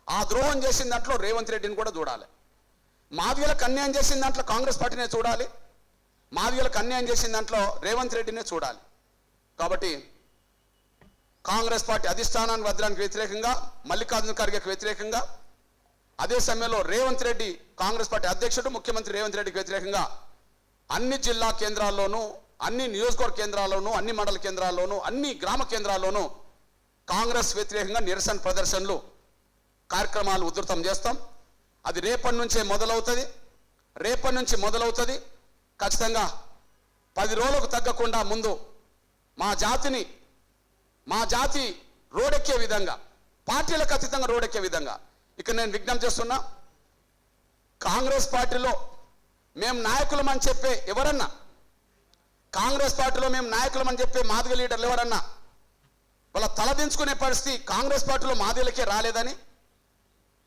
ఆ ద్రోహం చేసిన దాంట్లో రేవంత్ రెడ్డిని కూడా చూడాలి. మాదిగలకు అన్యాయం చేసిన దాంట్లో కాంగ్రెస్ పార్టీనే చూడాలి, మాదిగలకు అన్యాయం చేసిన దాంట్లో రేవంత్ రెడ్డినే చూడాలి. కాబట్టి కాంగ్రెస్ పార్టీ అధిష్టానానికి వదలడానికి వ్యతిరేకంగా, మల్లికార్జున ఖర్గేకి వ్యతిరేకంగా, అదే సమయంలో రేవంత్ రెడ్డి కాంగ్రెస్ పార్టీ అధ్యక్షుడు ముఖ్యమంత్రి రేవంత్ రెడ్డికి వ్యతిరేకంగా అన్ని జిల్లా కేంద్రాల్లోనూ, అన్ని నియోజకవర్గ కేంద్రాల్లోనూ, అన్ని మండల కేంద్రాల్లోనూ, అన్ని గ్రామ కేంద్రాల్లోనూ కాంగ్రెస్ వ్యతిరేకంగా నిరసన ప్రదర్శనలు కార్యక్రమాలు ఉధృతం చేస్తాం. అది రేపటి నుంచే మొదలవుతుంది. ఖచ్చితంగా 10 రోజులకు తగ్గకుండా ముందు మా జాతి రోడెక్కే విధంగా, పార్టీలకు అతీతంగా రోడెక్కే విధంగా ఇక్కడ నేను విజ్ఞప్తి చేస్తున్నా. కాంగ్రెస్ పార్టీలో మేము నాయకులమని చెప్పే ఎవరన్నా, కాంగ్రెస్ పార్టీలో మేము నాయకులమని చెప్పే మాదిగ లీడర్లు ఎవరన్నా వాళ్ళ తలదించుకునే పరిస్థితి కాంగ్రెస్ పార్టీలో మాదిగలకే రాలేదని,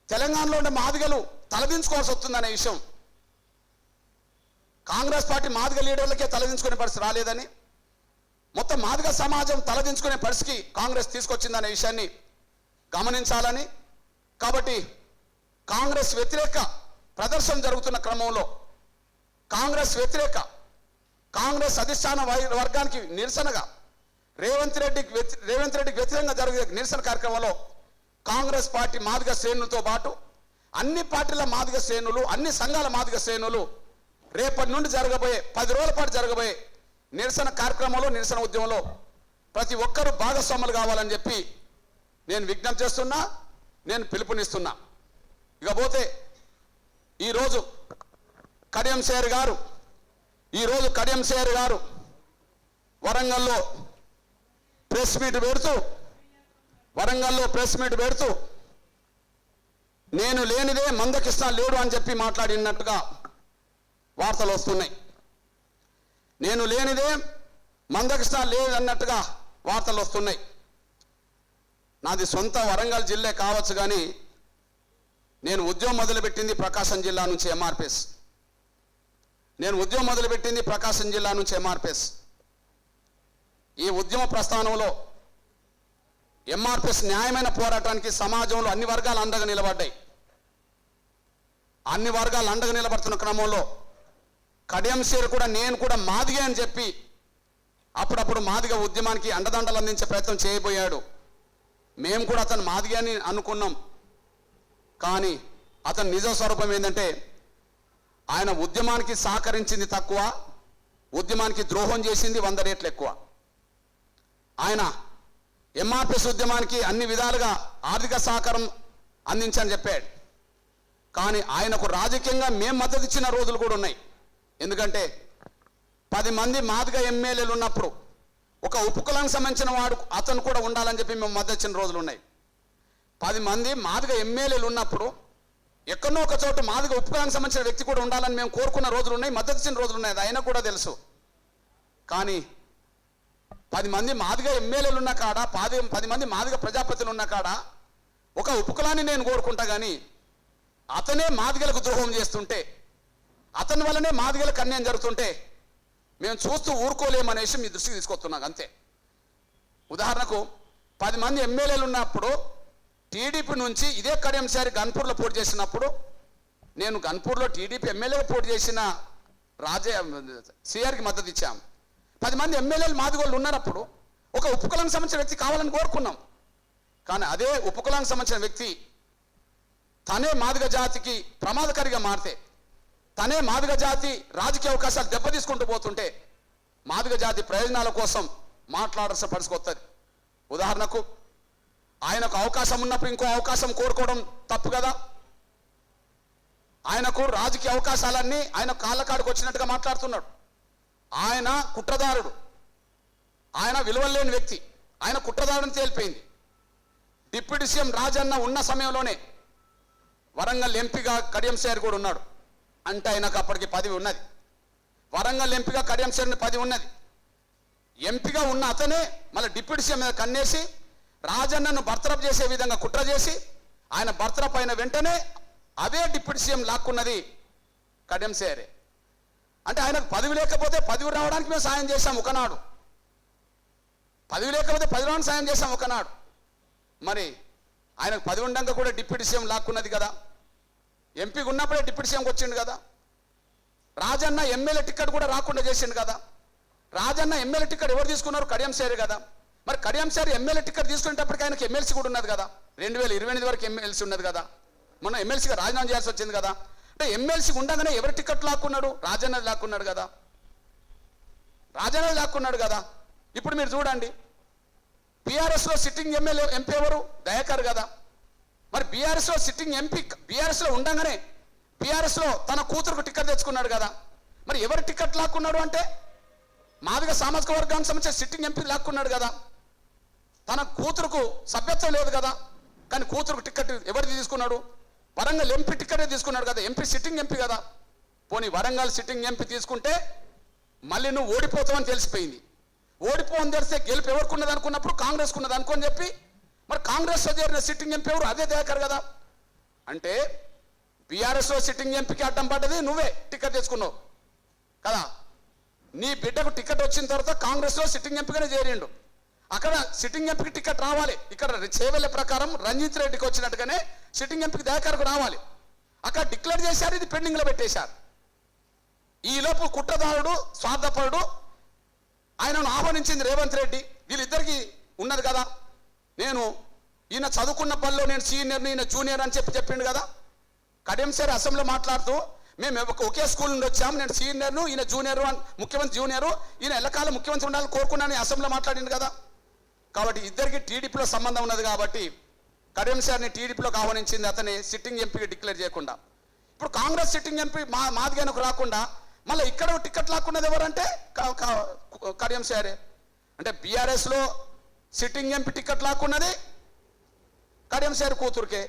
తెలంగాణలో ఉండే మాదిగలు తలదించుకోవాల్సి వస్తుందనే విషయం కాంగ్రెస్ పార్టీ మాదిగ లీడర్లకే తలదించుకునే పరిస్థితి రాలేదని, మొత్తం మాదిగ సమాజం తలదించుకునే పరిస్థితికి కాంగ్రెస్ తీసుకొచ్చిందనే విషయాన్ని గమనించాలని. కాబట్టి కాంగ్రెస్ వ్యతిరేక ప్రదర్శన జరుగుతున్న క్రమంలో కాంగ్రెస్ అధిష్టాన వర్గానికి నిరసనగా రేవంత్ రెడ్డికి వ్యతిరేకంగా జరిగే నిరసన కార్యక్రమంలో కాంగ్రెస్ పార్టీ మాదిగ శ్రేణులతో పాటు అన్ని పార్టీల మాదిగ శ్రేణులు, అన్ని సంఘాల మాదిగ శ్రేణులు రేపటి నుండి 10 రోజుల పాటు జరగబోయే నిరసన కార్యక్రమంలో, నిరసన ఉద్యమంలో ప్రతి ఒక్కరూ భాగస్వాములు కావాలని చెప్పి నేను విజ్ఞప్తి చేస్తున్నా, నేను పిలుపునిస్తున్నా. ఇకపోతే ఈరోజు కడియం శ్రేయర్ గారు వరంగల్లో ప్రెస్ మీట్ పెడుతూ నేను లేనిదే మందకృష్ణ లేడు అని చెప్పి మాట్లాడినట్టుగా వార్తలు వస్తున్నాయి. నేను లేనిదే మందకృష్ణ లేడు అన్నట్టుగా వార్తలు వస్తున్నాయి. నాది సొంత వరంగల్ జిల్లా కావచ్చు, కానీ నేను ఉద్యమం మొదలుపెట్టింది ప్రకాశం జిల్లా నుంచి ఎంఆర్పిఎస్. ఈ ఉద్యమ ప్రస్థానంలో ఎంఆర్పిఎస్ న్యాయమైన పోరాటానికి సమాజంలో అన్ని వర్గాలు అండగా నిలబడ్డాయి. అన్ని వర్గాలు అండగా నిలబడుతున్న క్రమంలో కడియం శ్రేయర్ కూడా నేను కూడా మాదిగే అని చెప్పి అప్పుడప్పుడు మాదిగ ఉద్యమానికి అండదండలు అందించే ప్రయత్నం చేయబోయాడు. మేము కూడా అతను మాదిగే అని అనుకున్నాం. కానీ అతని నిజ స్వరూపం ఏంటంటే ఆయన ఉద్యమానికి సహకరించింది తక్కువ, ఉద్యమానికి ద్రోహం చేసింది 100 రెట్లు ఎక్కువ. ఆయన ఎంఆర్పిఎస్ ఉద్యమానికి అన్ని విధాలుగా ఆర్థిక సహకారం అందించని చెప్పాడు. కానీ ఆయనకు రాజకీయంగా మేము మద్దతు ఇచ్చిన రోజులు కూడా ఉన్నాయి. ఎందుకంటే 10 మంది మాదిగ ఎమ్మెల్యేలు ఉన్నప్పుడు ఒక ఉపకులానికి సంబంధించిన వాడు అతను కూడా ఉండాలని చెప్పి మేము మద్దతు ఇచ్చిన రోజులు ఉన్నాయి. 10 మంది మాదిగ ఎమ్మెల్యేలు ఉన్నప్పుడు ఎక్కడో ఒక చోట మాదిగ ఉపకులానికి సంబంధించిన వ్యక్తి కూడా ఉండాలని మేము కోరుకున్న రోజులు ఉన్నాయి, మద్దతు ఇచ్చిన రోజులు ఉన్నాయి. అది ఆయన కూడా తెలుసు. కానీ 10 మంది మాదిగ ఎమ్మెల్యేలు ఉన్న కాడ, 10 మంది మాదిగ ప్రజాప్రతినిధులు ఉన్న కాడ ఒక ఉపకులాన్ని నేను కోరుకుంటా, కానీ అతనే మాదిగలకు ద్రోహం చేస్తుంటే, అతని వల్లనే మాదిగలకు అన్యాయం జరుగుతుంటే మేము చూస్తూ ఊరుకోలేమనే విషయం మీ దృష్టికి తీసుకొస్తున్నాం అంతే. ఉదాహరణకు 10 మంది ఎమ్మెల్యేలు ఉన్నప్పుడు టీడీపీ నుంచి ఇదే కడియంసారి గన్పూర్లో పోటీ చేసినప్పుడు నేను గన్పూర్లో టీడీపీ ఎమ్మెల్యేగా పోటీ చేసిన సిఆర్కి మద్దతు ఇచ్చాము. 10 మంది ఎమ్మెల్యేలు మాదిగోళ్ళు ఉన్నప్పుడు ఒక ఉపకులానికి సంబంధించిన వ్యక్తి కావాలని కోరుకున్నాం. కానీ అదే ఉపకులానికి సంబంధించిన వ్యక్తి తనే మాదిగ జాతికి ప్రమాదకారిగా మారితే, తనే మాదిగ జాతి రాజకీయ అవకాశాలు దెబ్బతీసుకుంటూ పోతుంటే మాదిగ జాతి ప్రయోజనాల కోసం మాట్లాడాల్సిన పరిస్థితి వస్తుంది. ఉదాహరణకు ఆయనకు అవకాశం ఉన్నప్పుడు ఇంకో అవకాశం కోరుకోవడం తప్పు కదా. ఆయనకు రాజకీయ అవకాశాలన్నీ ఆయన కాళ్ళకాడికి వచ్చినట్టుగా మాట్లాడుతున్నాడు. ఆయన కుట్రదారుడు, ఆయన విలువలేని వ్యక్తి, ఆయన కుట్రదారుని తేలిపోయింది. డిప్యూటీ సీఎం రాజన్న ఉన్న సమయంలోనే వరంగల్ ఎంపీగా కడియంసారి కూడా ఉన్నాడు. అంటే ఆయనకు అప్పటికి పదవి ఉన్నది. వరంగల్ ఎంపీగా కడియంసారిని పదవి ఉన్నది. ఎంపీగా ఉన్న అతనే మళ్ళీ డిప్యూటీ సీఎం మీద కన్నేసి రాజన్నను బర్తరఫ్ చేసే విధంగా కుట్ర చేసి ఆయన బర్తరఫ్ అయిన వెంటనే అదే డిప్యూటీ సీఎం లాక్కున్నది కడియంసారే. అంటే ఆయనకు పదవి లేకపోతే పదవి రావడానికి మేము సాయం చేశాం ఒకనాడు, పదవి లేకపోతే పదవి రావడానికి సాయం చేశాం ఒకనాడు. మరి ఆయనకు పదవి ఉండగా కూడా డిప్యూటీ సీఎం లాక్కున్నది కదా. ఎంపీగా ఉన్నప్పుడే డిప్యూటీ సీఎంకి వచ్చిండు కదా. రాజన్న ఎమ్మెల్యే టికెట్ కూడా రాకుండా చేసిండు కదా. రాజన్న ఎమ్మెల్యే టికెట్ ఎవరు తీసుకున్నారు? కడియంసారి కదా. మరి కడియంసారి ఎమ్మెల్యే టికెట్ తీసుకునేటప్పటికి ఆయనకి ఎమ్మెల్సీ కూడా ఉన్నది కదా. 2028 వరకు ఎమ్మెల్సీ ఉన్నది కదా. మొన్న ఎమ్మెల్సీగా రాజీనామా చేయాల్సి వచ్చింది కదా. అంటే ఎమ్మెల్సీ ఉండగానే ఎవరి టికెట్ లాక్కున్నాడు? రాజన్నది లాక్కున్నాడు కదా. రాజన్నది లాక్కున్నాడు కదా. ఇప్పుడు మీరు చూడండి, బీఆర్ఎస్లో సిట్టింగ్ ఎంపీ ఎవరు? దయాకర్ కదా. మరి బీఆర్ఎస్లో సిట్టింగ్ ఎంపీ బీఆర్ఎస్లో ఉండగానే బీఆర్ఎస్లో తన కూతురుకు టికెట్ తెచ్చుకున్నాడు కదా. మరి ఎవరి టికెట్ లాక్కున్నాడు అంటే మాదిగ సామాజిక వర్గానికి సంబంధించిన సిట్టింగ్ ఎంపీ లాక్కున్నాడు కదా. తన కూతురుకు సభ్యత్వం లేదు కదా, కానీ కూతురుకు టికెట్ ఎవరిది తీసుకున్నాడు? వరంగల్ ఎంపీ టికెటే తీసుకున్నాడు కదా. ఎంపీ సిట్టింగ్ ఎంపీ కదా. పోనీ వరంగల్ సిట్టింగ్ ఎంపీ తీసుకుంటే మళ్ళీ నువ్వు ఓడిపోతావని తెలిసిపోయింది. ఓడిపోవని తెలిస్తే గెలుపు ఎవరికి ఉన్నది అనుకున్నప్పుడు కాంగ్రెస్కు ఉన్నది అనుకోని చెప్పి మరి కాంగ్రెస్లో చేరిన సిట్టింగ్ ఎంపీ ఎవరు? అదే దయాకర్ కదా. అంటే బీఆర్ఎస్లో సిట్టింగ్ ఎంపీకి అడ్డం పడ్డది నువ్వే, టికెట్ తెచ్చుకున్నావు కదా. నీ బిడ్డకు టికెట్ వచ్చిన తర్వాత కాంగ్రెస్లో సిట్టింగ్ ఎంపీగానే చేరిండు. అక్కడ సిట్టింగ్ ఎంపీకి టికెట్ రావాలి. ఇక్కడ చేవెళ్ళ ప్రకారం రంజిత్ రెడ్డికి వచ్చినట్టుగానే సిట్టింగ్ ఎంపీకి దయాకర్కు రావాలి. అక్కడ డిక్లేర్ చేశారు, ఇది పెండింగ్లో పెట్టేశారు. ఈలోపు కుట్రదారుడు స్వార్థపరుడు ఆయనను ఆహ్వానించింది రేవంత్ రెడ్డి. వీళ్ళిద్దరికి ఉన్నది కదా. నేను ఈయన చదువుకున్న పనిలో నేను సీనియర్ని, ఈయన జూనియర్ అని చెప్పిండు కదా. కడియంసారి అసెంబ్లీలో మాట్లాడుతూ మేము ఒకే స్కూల్ నుండి వచ్చాము, నేను సీనియర్ను, ఈయన జూనియరు, ముఖ్యమంత్రి జూనియరు, ఈయన ఎల్లకాలం ముఖ్యమంత్రి ఉండాలని కోరుకున్నాను అసెంబ్లీలో మాట్లాడింది కదా. కాబట్టి ఇద్దరికి టీడీపీలో సంబంధం ఉన్నది కాబట్టి కడియంసారిని టీడీపీలోకి ఆహ్వానించింది అతని సిట్టింగ్ ఎంపీకి డిక్లేర్ చేయకుండా. ఇప్పుడు కాంగ్రెస్ సిట్టింగ్ ఎంపీ మాదిగనకు రాకుండా మళ్ళీ ఇక్కడ టికెట్ లాక్కున్నది ఎవరంటే కడియంసారే. అంటే బీఆర్ఎస్లో సిట్టింగ్ ఎంపీ టికెట్ లాక్కున్నది కడియంసారి కూతురుకే.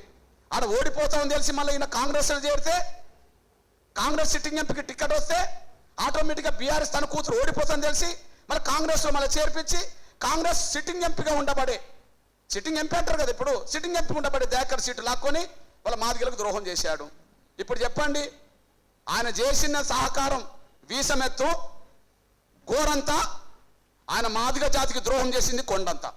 ఆడ ఓడిపోతామని తెలిసి మళ్ళీ ఈయన కాంగ్రెస్లో చేరితే కాంగ్రెస్ సిట్టింగ్ ఎంపీకి టికెట్ వస్తే ఆటోమేటిక్గా బీఆర్ఎస్ తన కూతురు ఓడిపోతుందని తెలిసి మళ్ళీ కాంగ్రెస్లో మళ్ళీ చేర్పించి కాంగ్రెస్ సిట్టింగ్ ఎంపీగా ఉండబడే, సిట్టింగ్ ఎంపీ అంటారు కదా, ఇప్పుడు సిట్టింగ్ ఎంపీ ఉండబడే దయాకర్ సీటు లాక్కొని వాళ్ళ మాదిగలకు ద్రోహం చేశాడు. ఇప్పుడు చెప్పండి, ఆయన చేసిన సహకారం వీసమెత్తు, గోరంతా, ఆయన మాదిగ జాతికి ద్రోహం చేసింది కొండంతా.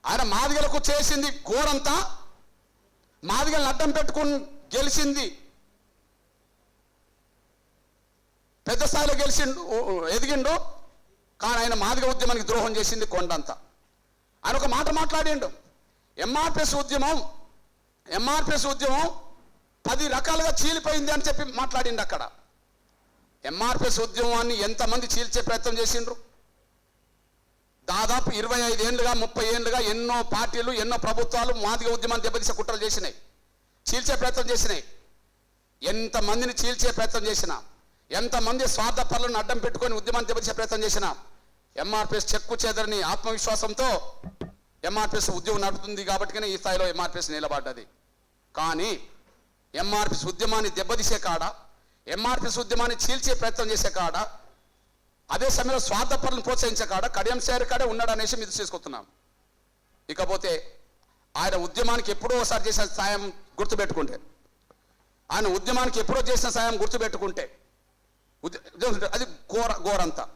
ఆయన మాదిగలకు చేసింది గోరంతా, మాదిగలను అడ్డం పెట్టుకుని గెలిచింది, పెద్ద స్థాయిలో ఎదిగిండు. కానీ ఆయన మాదిగ ఉద్యమానికి ద్రోహం చేసింది కొండంతా. ఆయన ఒక మాట మాట్లాడిండు, ఎంఆర్పిఎస్ ఉద్యమం 10 రకాలుగా చీలిపోయింది అని చెప్పి మాట్లాడిండు. అక్కడ ఎంఆర్పిఎస్ ఉద్యమాన్ని ఎంతమంది చీల్చే ప్రయత్నం చేసిండ్రు? దాదాపు 25 ఏళ్ళుగా 30 ఏళ్ళుగా ఎన్నో పార్టీలు, ఎన్నో ప్రభుత్వాలు మాదిగ ఉద్యమాన్ని దెబ్బతీసే కుట్రలు చేసినాయి, చీల్చే ప్రయత్నం చేసినాయి. ఎంతమందిని చీల్చే ప్రయత్నం చేసినా, ఎంతమంది స్వార్థపరులను అడ్డం పెట్టుకొని ఉద్యమాన్ని దెబ్బతీసే ప్రయత్నం చేసినా ఎంఆర్పిఎస్ చెక్కు చెదరని ఆత్మవిశ్వాసంతో ఎంఆర్పిఎస్ ఉద్యమం నడుపుతుంది కాబట్టి ఈ స్థాయిలో ఎంఆర్పిఎస్ నిలబడ్డది. కానీ ఎంఆర్పిఎస్ ఉద్యమాన్ని దెబ్బతీసే కాడ, ఎంఆర్పిఎస్ ఉద్యమాన్ని చీల్చే ప్రయత్నం చేసే కాడ, అదే సమయంలో స్వార్థపరులను ప్రోత్సహించే కాడ కడియంసారి కాడే ఉన్నాడు అనేసి మీద చేసుకుంటున్నాం. ఇకపోతే ఆయన ఉద్యమానికి ఎప్పుడో ఒకసారి చేసిన సాయం గుర్తుపెట్టుకుంటే, ఆయన ఉద్యమానికి ఎప్పుడో చేసిన సాయం గుర్తుపెట్టుకుంటే అది గోరంతా.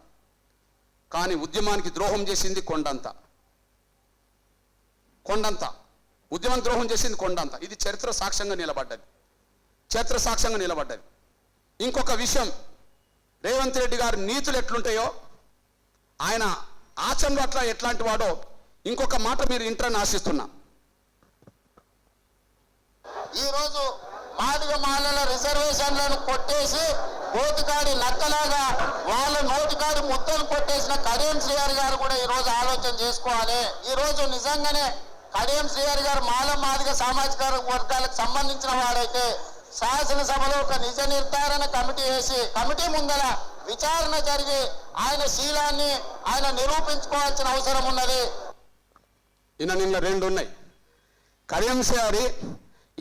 కానీ ఉద్యమానికి ద్రోహం చేసింది కొండంతా. కొండంత, ఉద్యమం ద్రోహం చేసింది కొండంత. ఇది చరిత్ర సాక్ష్యంగా నిలబడ్డది. ఇంకొక విషయం, రేవంత్ రెడ్డి గారి నీతులు ఎట్లుంటాయో, ఆయన ఆచరణలో అట్లా ఎట్లాంటి వాడో ఇంకొక మాట మీరు ఇంటర్ని ఆశిస్తున్నా. ఈరోజు మాదిగ మాలల రిజర్వేషన్లను కొట్టేసి నోటికాడి నక్కలాగా వాళ్ళ నోటికాడి ముద్దలు కొట్టేసిన కడియం శ్రీహరి గారు కూడా ఈరోజు ఆలోచన చేసుకోవాలి. ఈరోజు నిజంగానే కడియం శ్రీహరి గారు మాదిగ సామాజిక వర్గాలకు సంబంధించిన వాడైతే శాసనసభలో ఒక నిజ నిర్ధారణ కమిటీ వేసి కమిటీ ముందర విచారణ జరిగి ఆయన శీలాన్ని ఆయన నిరూపించుకోవాల్సిన అవసరం ఉన్నది. నిన్న రెండు ఉన్నాయి. కడియం శ్రీహరి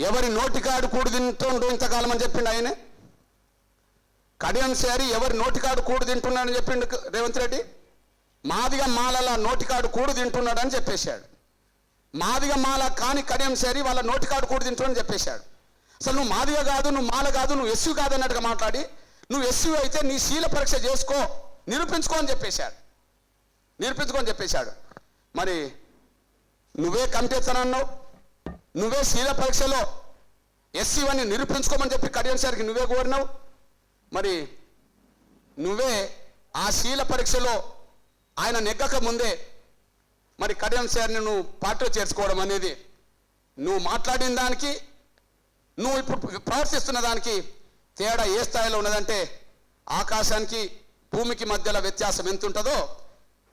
ఎవరి నోటికాడు కూడు తింటుండు ఇంతకాలం అని చెప్పిండు ఆయనే. కడియం శ్రీహరి ఎవరి నోటికాడు కూడు తింటున్నాడని చెప్పిండు రేవంత్ రెడ్డి. మాదిగ మాలల నోటికాడు కూడు తింటున్నాడని చెప్పేశాడు. మాదిగ మాల కాని కడియం శ్రీహరి వాళ్ళ నోటికాడు కూడు తింటున్నాడని చెప్పేశాడు. అసలు నువ్వు మాదిగ కాదు, నువ్వు మాల కాదు, నువ్వు ఎస్యూ కాదు అన్నట్టుగా మాట్లాడి, నువ్వు ఎస్యూ అయితే నీ శీల పరీక్ష చేసుకో, నిరూపించుకో అని చెప్పేశాడు. మరి నువ్వే కమిటేస్తానన్నావు, నువ్వే శీల పరీక్షలో ఎస్సీ అని నిరూపించుకోమని చెప్పి కడియం శ్రీహరికి నువ్వే కోరినావు. మరి నువ్వే ఆ శీల పరీక్షలో ఆయన నెగ్గక ముందే మరి కడియం శ్రీహరిని నువ్వు పార్టీలో చేర్చుకోవడం అనేది, నువ్వు మాట్లాడిన దానికి నువ్వు ఇప్పుడు ప్రవర్తిస్తున్న దానికి తేడా ఏ స్థాయిలో ఉన్నదంటే ఆకాశానికి భూమికి మధ్యలో వ్యత్యాసం ఎంత ఉంటుందో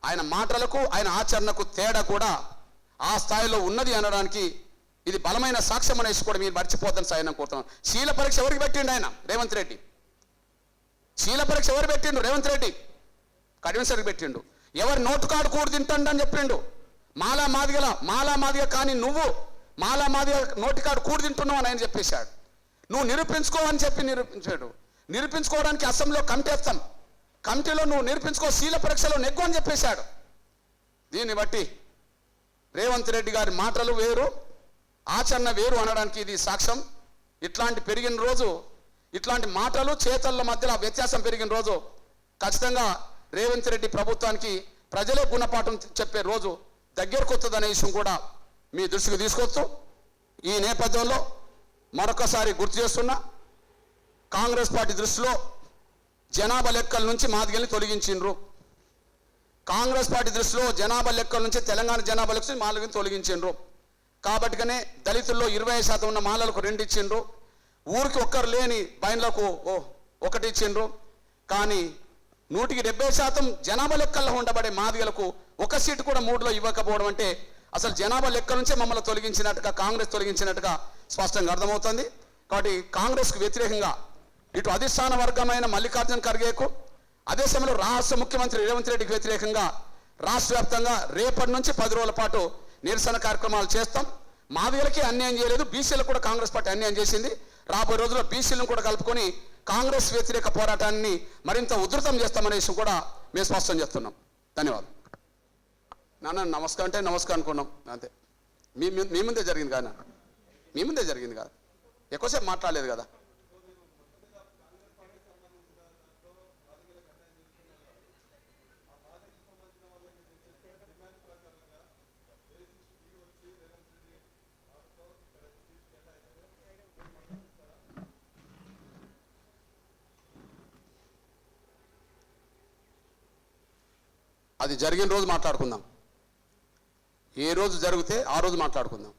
ఆయన మాటలకు ఆయన ఆచరణకు తేడా కూడా ఆ స్థాయిలో ఉన్నది అనడానికి ఇది బలమైన సాక్ష్యం అనేసి కూడా మీరు మర్చిపోద్దని సాయం కోరుతున్నాం. శీల పరీక్ష ఎవరికి పెట్టిండు ఆయన? రేవంత్ రెడ్డి. శీల పరీక్ష ఎవరు పెట్టిండు? రేవంత్ రెడ్డి. కడియం శ్రీహరికి పెట్టిండు. ఎవరి నోటుకాడు కూడు తింటాడు అని చెప్పిండు. మాలా మాదిగ కానీ నువ్వు మాలా మాదిగ నోటికాడు కూడు తింటున్నావు అని ఆయన చెప్పేశాడు. నువ్వు నిరూపించుకో అని చెప్పి నిరూపించాడు. నిరూపించుకోవడానికి అసెంబ్లీలో కమిటీ వేస్తాం, కమిటీలో నువ్వు నిరూపించుకో, శీల పరీక్షలో నెగ్గు అని చెప్పేశాడు. దీన్ని బట్టి రేవంత్ రెడ్డి గారి మాటలు వేరు, ఆచరణ వేరు అనడానికి ఇది సాక్ష్యం. ఇట్లాంటి పెరిగిన రోజు, ఇట్లాంటి మాటలు చేతల మధ్యలో వ్యత్యాసం పెరిగిన రోజు ఖచ్చితంగా రేవంత్ రెడ్డి ప్రభుత్వానికి ప్రజలే గుణపాఠం చెప్పే రోజు దగ్గరకు వస్తుందనే విషయం కూడా మీ దృష్టికి తీసుకొస్తూ, ఈ నేపథ్యంలో మరొకసారి గుర్తు చేస్తున్నా, కాంగ్రెస్ పార్టీ దృష్టిలో జనాభా లెక్కల నుంచి మాదిగల్ని తొలగించిండ్రు. కాంగ్రెస్ పార్టీ దృష్టిలో జనాభా లెక్కల నుంచి తెలంగాణ జనాభా లెక్క నుంచి మాదిగల్ని తొలగించిండ్రు. కాబట్టిగానే దళితుల్లో 20% ఉన్న మాలలకు 2 ఇచ్చిండ్రు, ఊరికి ఒక్కరు లేని బయన్లకు 1 ఇచ్చిండ్రు. కానీ 170% జనాభా లెక్కల్లో ఉండబడే మాదిగలకు 1 సీటు కూడా 3లో ఇవ్వకపోవడం అంటే అసలు జనాభా లెక్కల నుంచే మమ్మల్ని తొలగించినట్టుగా, కాంగ్రెస్ తొలగించినట్టుగా స్పష్టంగా అర్థమవుతుంది. కాబట్టి కాంగ్రెస్కు వ్యతిరేకంగా ఇటు అధిష్టాన వర్గమైన మల్లికార్జున ఖర్గేకు, అదే సమయంలో రాష్ట్ర ముఖ్యమంత్రి రేవంత్ రెడ్డికి వ్యతిరేకంగా రాష్ట్ర వ్యాప్తంగా రేపటి నుంచి 10 రోజుల పాటు నిరసన కార్యక్రమాలు చేస్తాం. మాదిగలకి అన్యాయం చేయలేదు, బీసీలకు కూడా కాంగ్రెస్ పార్టీ అన్యాయం చేసింది. రాబోయే రోజుల్లో బీసీలను కూడా కలుపుకొని కాంగ్రెస్ వ్యతిరేక పోరాటాన్ని మరింత ఉధృతం చేస్తామనే విషయం కూడా మేము స్పష్టం చేస్తున్నాం. ధన్యవాదాలు. నాన్న నమస్కారం అంటే నమస్కారం అనుకున్నాం అంతే. మీ ముందే జరిగింది కదా, మీ ముందే జరిగింది కదా, ఎక్కువసేపు మాట్లాడలేదు కదా. అది జరిగిన రోజు మాట్లాడుకుందాం, ఏ రోజు జరిగితే ఆ రోజు మాట్లాడుకుందాం.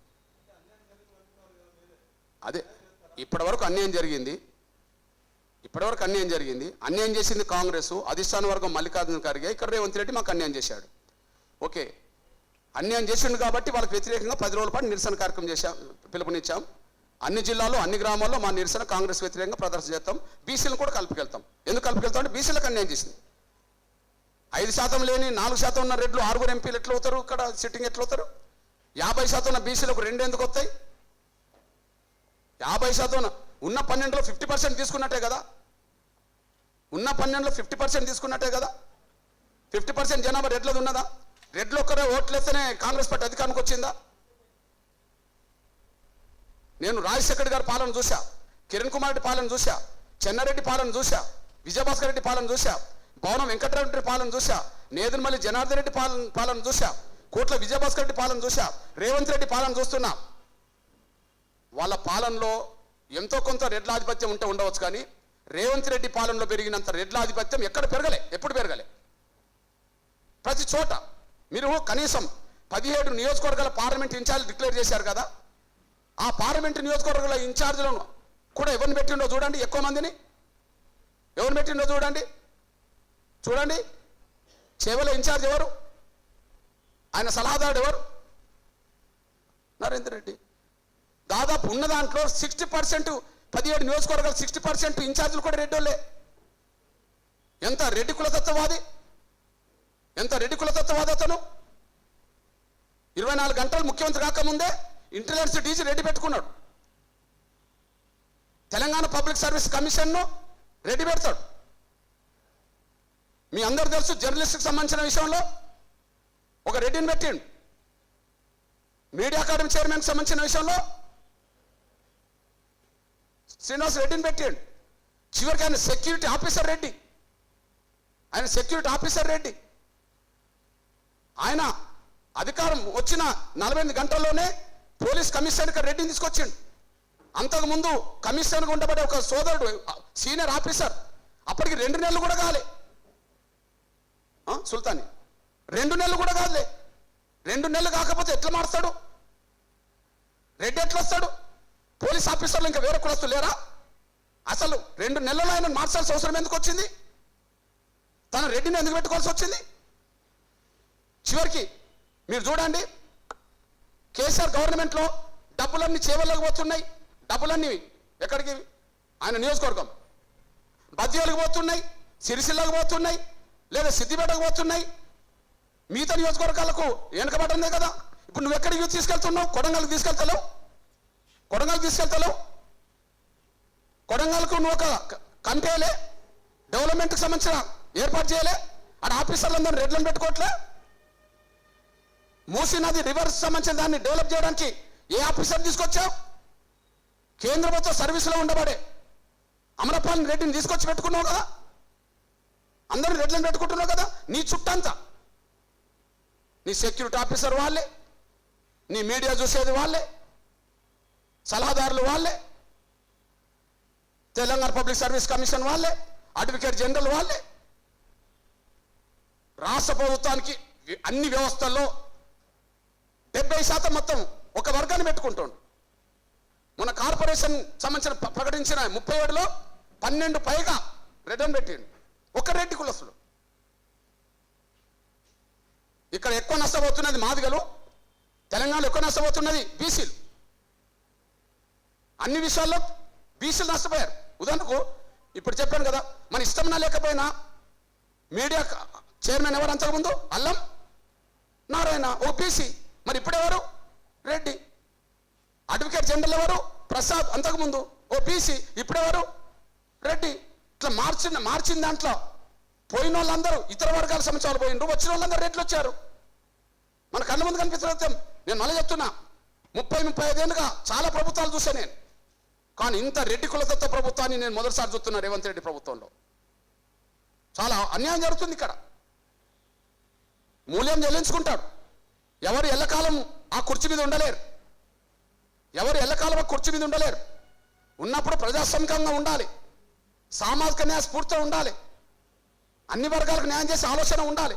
అదే ఇప్పటివరకు అన్యాయం జరిగింది, అన్యాయం చేసింది కాంగ్రెస్, అధిష్టాన వర్గం మల్లికార్జున ఖర్గే, ఇక్కడ రేవంత్ రెడ్డి మాకు అన్యాయం చేశాడు. ఓకే, అన్యాయం చేసిండు కాబట్టి వాళ్ళకి వ్యతిరేకంగా 10 రోజుల పాటు నిరసన కార్యక్రమం పిలుపునిచ్చాం. అన్ని జిల్లాల్లో అన్ని గ్రామాల్లో మా నిరసన కాంగ్రెస్ వ్యతిరేకంగా ప్రదర్శన చేస్తాం. బీసీలను కూడా కలుపుకెళ్తాం. ఎందుకు కలుపుకెళ్తాం అంటే బీసీలకు అన్యాయం చేసింది. 5% లేని 4% ఉన్న రెడ్లు 6 ఎంపీలు ఎట్లా అవుతారు? ఇక్కడ సిట్టింగ్ ఎట్లా అవుతారు? 50% ఉన్న బీసీలకు 2 ఎందుకు వస్తాయి? 50% ఉన్న 12లో 50% తీసుకున్నట్టే కదా, 50% జనాభా రెడ్లది ఉన్నదా? రెడ్లు ఒక్కరే ఓట్లు వేస్తేనే కాంగ్రెస్ పార్టీ అధికారానికి వచ్చిందా? నేను రాజశేఖర్ గారి పాలన చూసా, కిరణ్ కుమార్ రెడ్డి పాలన చూసా, చెన్నారెడ్డి పాలన చూసా, విజయభాస్కర్ రెడ్డి పాలన చూసా, భవనం వెంకటరెడ్డి పాలన చూసా, నేదురుమల్లి జనార్దన్ రెడ్డి పాలన చూసా, కోట్ల విజయభాస్కర్ రెడ్డి పాలన చూసా, రేవంత్ రెడ్డి పాలన చూస్తున్నా. వాళ్ళ పాలనలో ఎంతో కొంత రెడ్ల ఆధిపత్యం ఉంటే ఉండవచ్చు, కానీ రేవంత్ రెడ్డి పాలనలో పెరిగినంత రెడ్ల ఆధిపత్యం ఎక్కడ పెరగలే, ఎప్పుడు పెరగలే. ప్రతి చోట మీరు కనీసం 17 నియోజకవర్గాల పార్లమెంట్ ఇన్ఛార్జ్ డిక్లేర్ చేశారు కదా, ఆ పార్లమెంట్ నియోజకవర్గాల ఇన్ఛార్జ్లను కూడా ఎవరిని పెట్టిండో చూడండి, ఎక్కువ మందిని ఎవరిని పెట్టిండో చూడండి. చేవల ఇన్ఛార్జ్ ఎవరు, ఆయన సలహాదారుడు ఎవరు? నరేందర్ రెడ్డి. దాదాపు ఉన్న దాంట్లో 60%, 17 నియోజకవర్గాలు 60% ఇన్ఛార్జీలు కూడా రెడ్డి వాళ్ళే. ఎంత రెడ్డి కులతత్వవాది, ఎంత రెడ్డి కులతత్వవాది అతను. 24 గంటలు ముఖ్యమంత్రి కాకముందే ఇంటెలిజెన్స్ డీజీ రెడ్డి పెట్టుకున్నాడు. తెలంగాణ పబ్లిక్ సర్వీస్ కమిషన్ను రెడ్డి పెడతాడు. మీ అందరు తెలుసు, జర్నలిస్ట్కి సంబంధించిన విషయంలో ఒక రెడ్డిని పెట్టిండు. మీడియా అకాడమీ చైర్మన్కి సంబంధించిన విషయంలో శ్రీనివాస్ రెడ్డిని పెట్టాడు. చివరికి ఆయన సెక్యూరిటీ ఆఫీసర్ రెడ్డి, ఆయన అధికారం వచ్చిన 48 గంటల్లోనే పోలీస్ కమిషనర్కి రెడ్డిని తీసుకొచ్చిండు. అంతకుముందు కమిషనర్గా ఉండబడే ఒక సోదరుడు సీనియర్ ఆఫీసర్, అప్పటికి 2 నెలలు కూడా కాలే. సుల్తాని 2 నెలలు కూడా కాదులే. 2 నెలలు కాకపోతే ఎట్లా మారుస్తాడు రెడ్డి? ఎట్లా వస్తాడు? పోలీస్ ఆఫీసర్లు ఇంకా వేరే కులస్తులు లేరా? అసలు 2 నెలలు ఆయన మార్చాల్సిన అవసరం ఎందుకు వచ్చింది? తన రెడ్డిని ఎందుకు పెట్టుకోవాల్సి వచ్చింది? చివరికి మీరు చూడండి, కేసీఆర్ గవర్నమెంట్లో డబ్బులన్నీ చేవల్లోకి పోతున్నాయి. డబ్బులన్నీ ఎక్కడికి? ఆయన నియోజకవర్గం బద్వేలుకు పోతున్నాయి, సిరిసిల్లకు పోతున్నాయి, లేదా సిద్దిపేటకు పోతున్నాయి. మిగతా నియోజకవర్గాలకు వెనుకబడిందే కదా. ఇప్పుడు నువ్వు ఎక్కడికి తీసుకెళ్తున్నావు? కొడంగల్కి తీసుకెళ్తలేవు. కొడంగల్కు నువ్వు ఒక కంపేయలే, డెవలప్మెంట్కి సంబంధించిన ఏర్పాటు చేయలే. ఆడ ఆఫీసర్లందరూ రెడ్లను పెట్టుకోవట్లే. మూసీ నది రివర్స్ సంబంధించిన దాన్ని డెవలప్ చేయడానికి ఏ ఆఫీసర్ తీసుకొచ్చావు? కేంద్ర ప్రభుత్వ సర్వీసులో ఉండబడే అమరపాల్ రెడ్డిని తీసుకొచ్చి పెట్టుకున్నావు కదా. అందరూ రెడ్లను పెట్టుకుంటున్నావు కదా. నీ చుట్టంతా నీ సెక్యూరిటీ ఆఫీసర్ వాళ్ళే, నీ మీడియా చూసేది వాళ్ళే, సలహాదారులు వాళ్ళే, తెలంగాణ పబ్లిక్ సర్వీస్ కమిషన్ వాళ్ళే, అడ్వకేట్ జనరల్ వాళ్ళే. రాష్ట్ర ప్రభుత్వానికి అన్ని వ్యవస్థల్లో 70% మొత్తం ఒక వర్గాన్ని పెట్టుకుంటుండు. మన కార్పొరేషన్ సంబంధించిన ప్రకటించిన 37లో 12 పైగా రెడ్లను పెట్టిండు. ఒక రెడ్డి కులస్తులు. ఇక్కడ ఎక్కువ నష్టపోతున్నది మాదిగలు, తెలంగాణలో ఎక్కువ నష్టపోతున్నది బీసీలు. అన్ని విషయాల్లో బీసీలు నష్టపోయారు. ఉదాహరణకు ఇప్పుడు చెప్పాను కదా, మన ఇష్టం లేకపోయినా మీడియా చైర్మన్ ఎవరు అంతకుముందు? అల్లం నారాయణ, ఓ బీసీ. మరి ఇప్పుడెవరు? రెడ్డి. అడ్వకేట్ జనరల్ ఎవరు? ప్రసాద్, అంతకుముందు ఓ బీసీ, ఇప్పుడెవరు? రెడ్డి. ఇట్లా మార్చిన దాంట్లో పోయిన వాళ్ళందరూ ఇతర వర్గాలకు సంబంధించిన వాళ్ళు పోయిండ్రు, వచ్చిన వాళ్ళందరూ రెడ్లు వచ్చారు. మన కళ్ళ ముందు కనిపిస్తున్న నేను మళ్ళీ చెప్తున్నా, 30-35 ఏళ్ళుగా చాలా ప్రభుత్వాలు చూసాను నేను, కానీ ఇంత రెడ్డి కులతత్వ ప్రభుత్వాన్ని నేను మొదటిసారి చూస్తున్నా రేవంత్ రెడ్డి ప్రభుత్వంలో. చాలా అన్యాయం జరుగుతుంది ఇక్కడ. మూల్యం చెల్లించుకుంటాడు. ఎవరు ఎల్లకాలం ఆ కుర్చీ మీద ఉండలేరు. ఉన్నప్పుడు ప్రజాస్వామికంగా ఉండాలి, సామాజిక న్యాయ స్ఫూర్తితో ఉండాలి, అన్ని వర్గాలకు న్యాయం చేసే ఆలోచన ఉండాలి.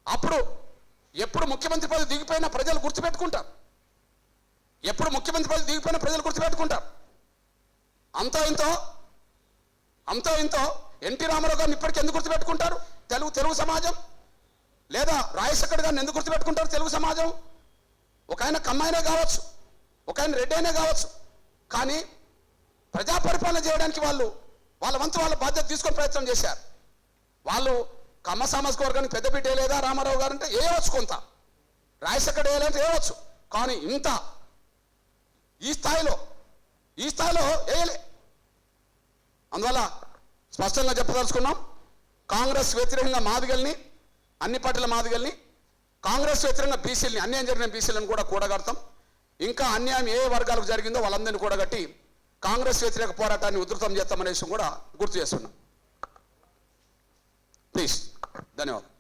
అప్పుడు ఎప్పుడు ముఖ్యమంత్రి పదవి దిగిపోయినా ప్రజలు గుర్తుపెట్టుకుంటారు. అంతో ఇంతో ఎన్టీ రామారావు గారిని ఇప్పటికీ ఎందుకు గుర్తుపెట్టుకుంటారు తెలుగు సమాజం? లేదా రాజశేఖర్ గారిని ఎందుకు గుర్తుపెట్టుకుంటారు తెలుగు సమాజం? ఒక ఆయన కమ్మాయినే కావచ్చు, ఒక ఆయన రెడ్డి అయినా కావచ్చు, కానీ ప్రజా పరిపాలన చేయడానికి వాళ్ళ వంతు వాళ్ళ బాధ్యత తీసుకొని ప్రయత్నం చేశారు. వాళ్ళు కమ్మ సామాజిక వర్గానికి పెద్దపీట వేయలేదా రామారావు గారు అంటే? వేయవచ్చు, కొంత రాజశేఖర్ వేయాలంటే వేయవచ్చు, కానీ ఇంత ఈ స్థాయిలో వేయలే. అందువల్ల స్పష్టంగా చెప్పదలుచుకున్నాం, కాంగ్రెస్ వ్యతిరేకంగా మాదిగల్ని, అన్ని పార్టీల మాదిగల్ని, కాంగ్రెస్ వ్యతిరేకంగా బీసీలని, అన్యాయం జరిగిన బీసీలను కూడా కూడగడతాం. ఇంకా అన్యాయం ఏ వర్గాలకు జరిగిందో వాళ్ళందరినీ కూడగట్టి కాంగ్రెస్ వ్యతిరేక పోరాటాన్ని ఉధృతం చేస్తామనే విషయం కూడా గుర్తు చేస్తున్నాం. ప్లీజ్, ధన్యవాదాలు.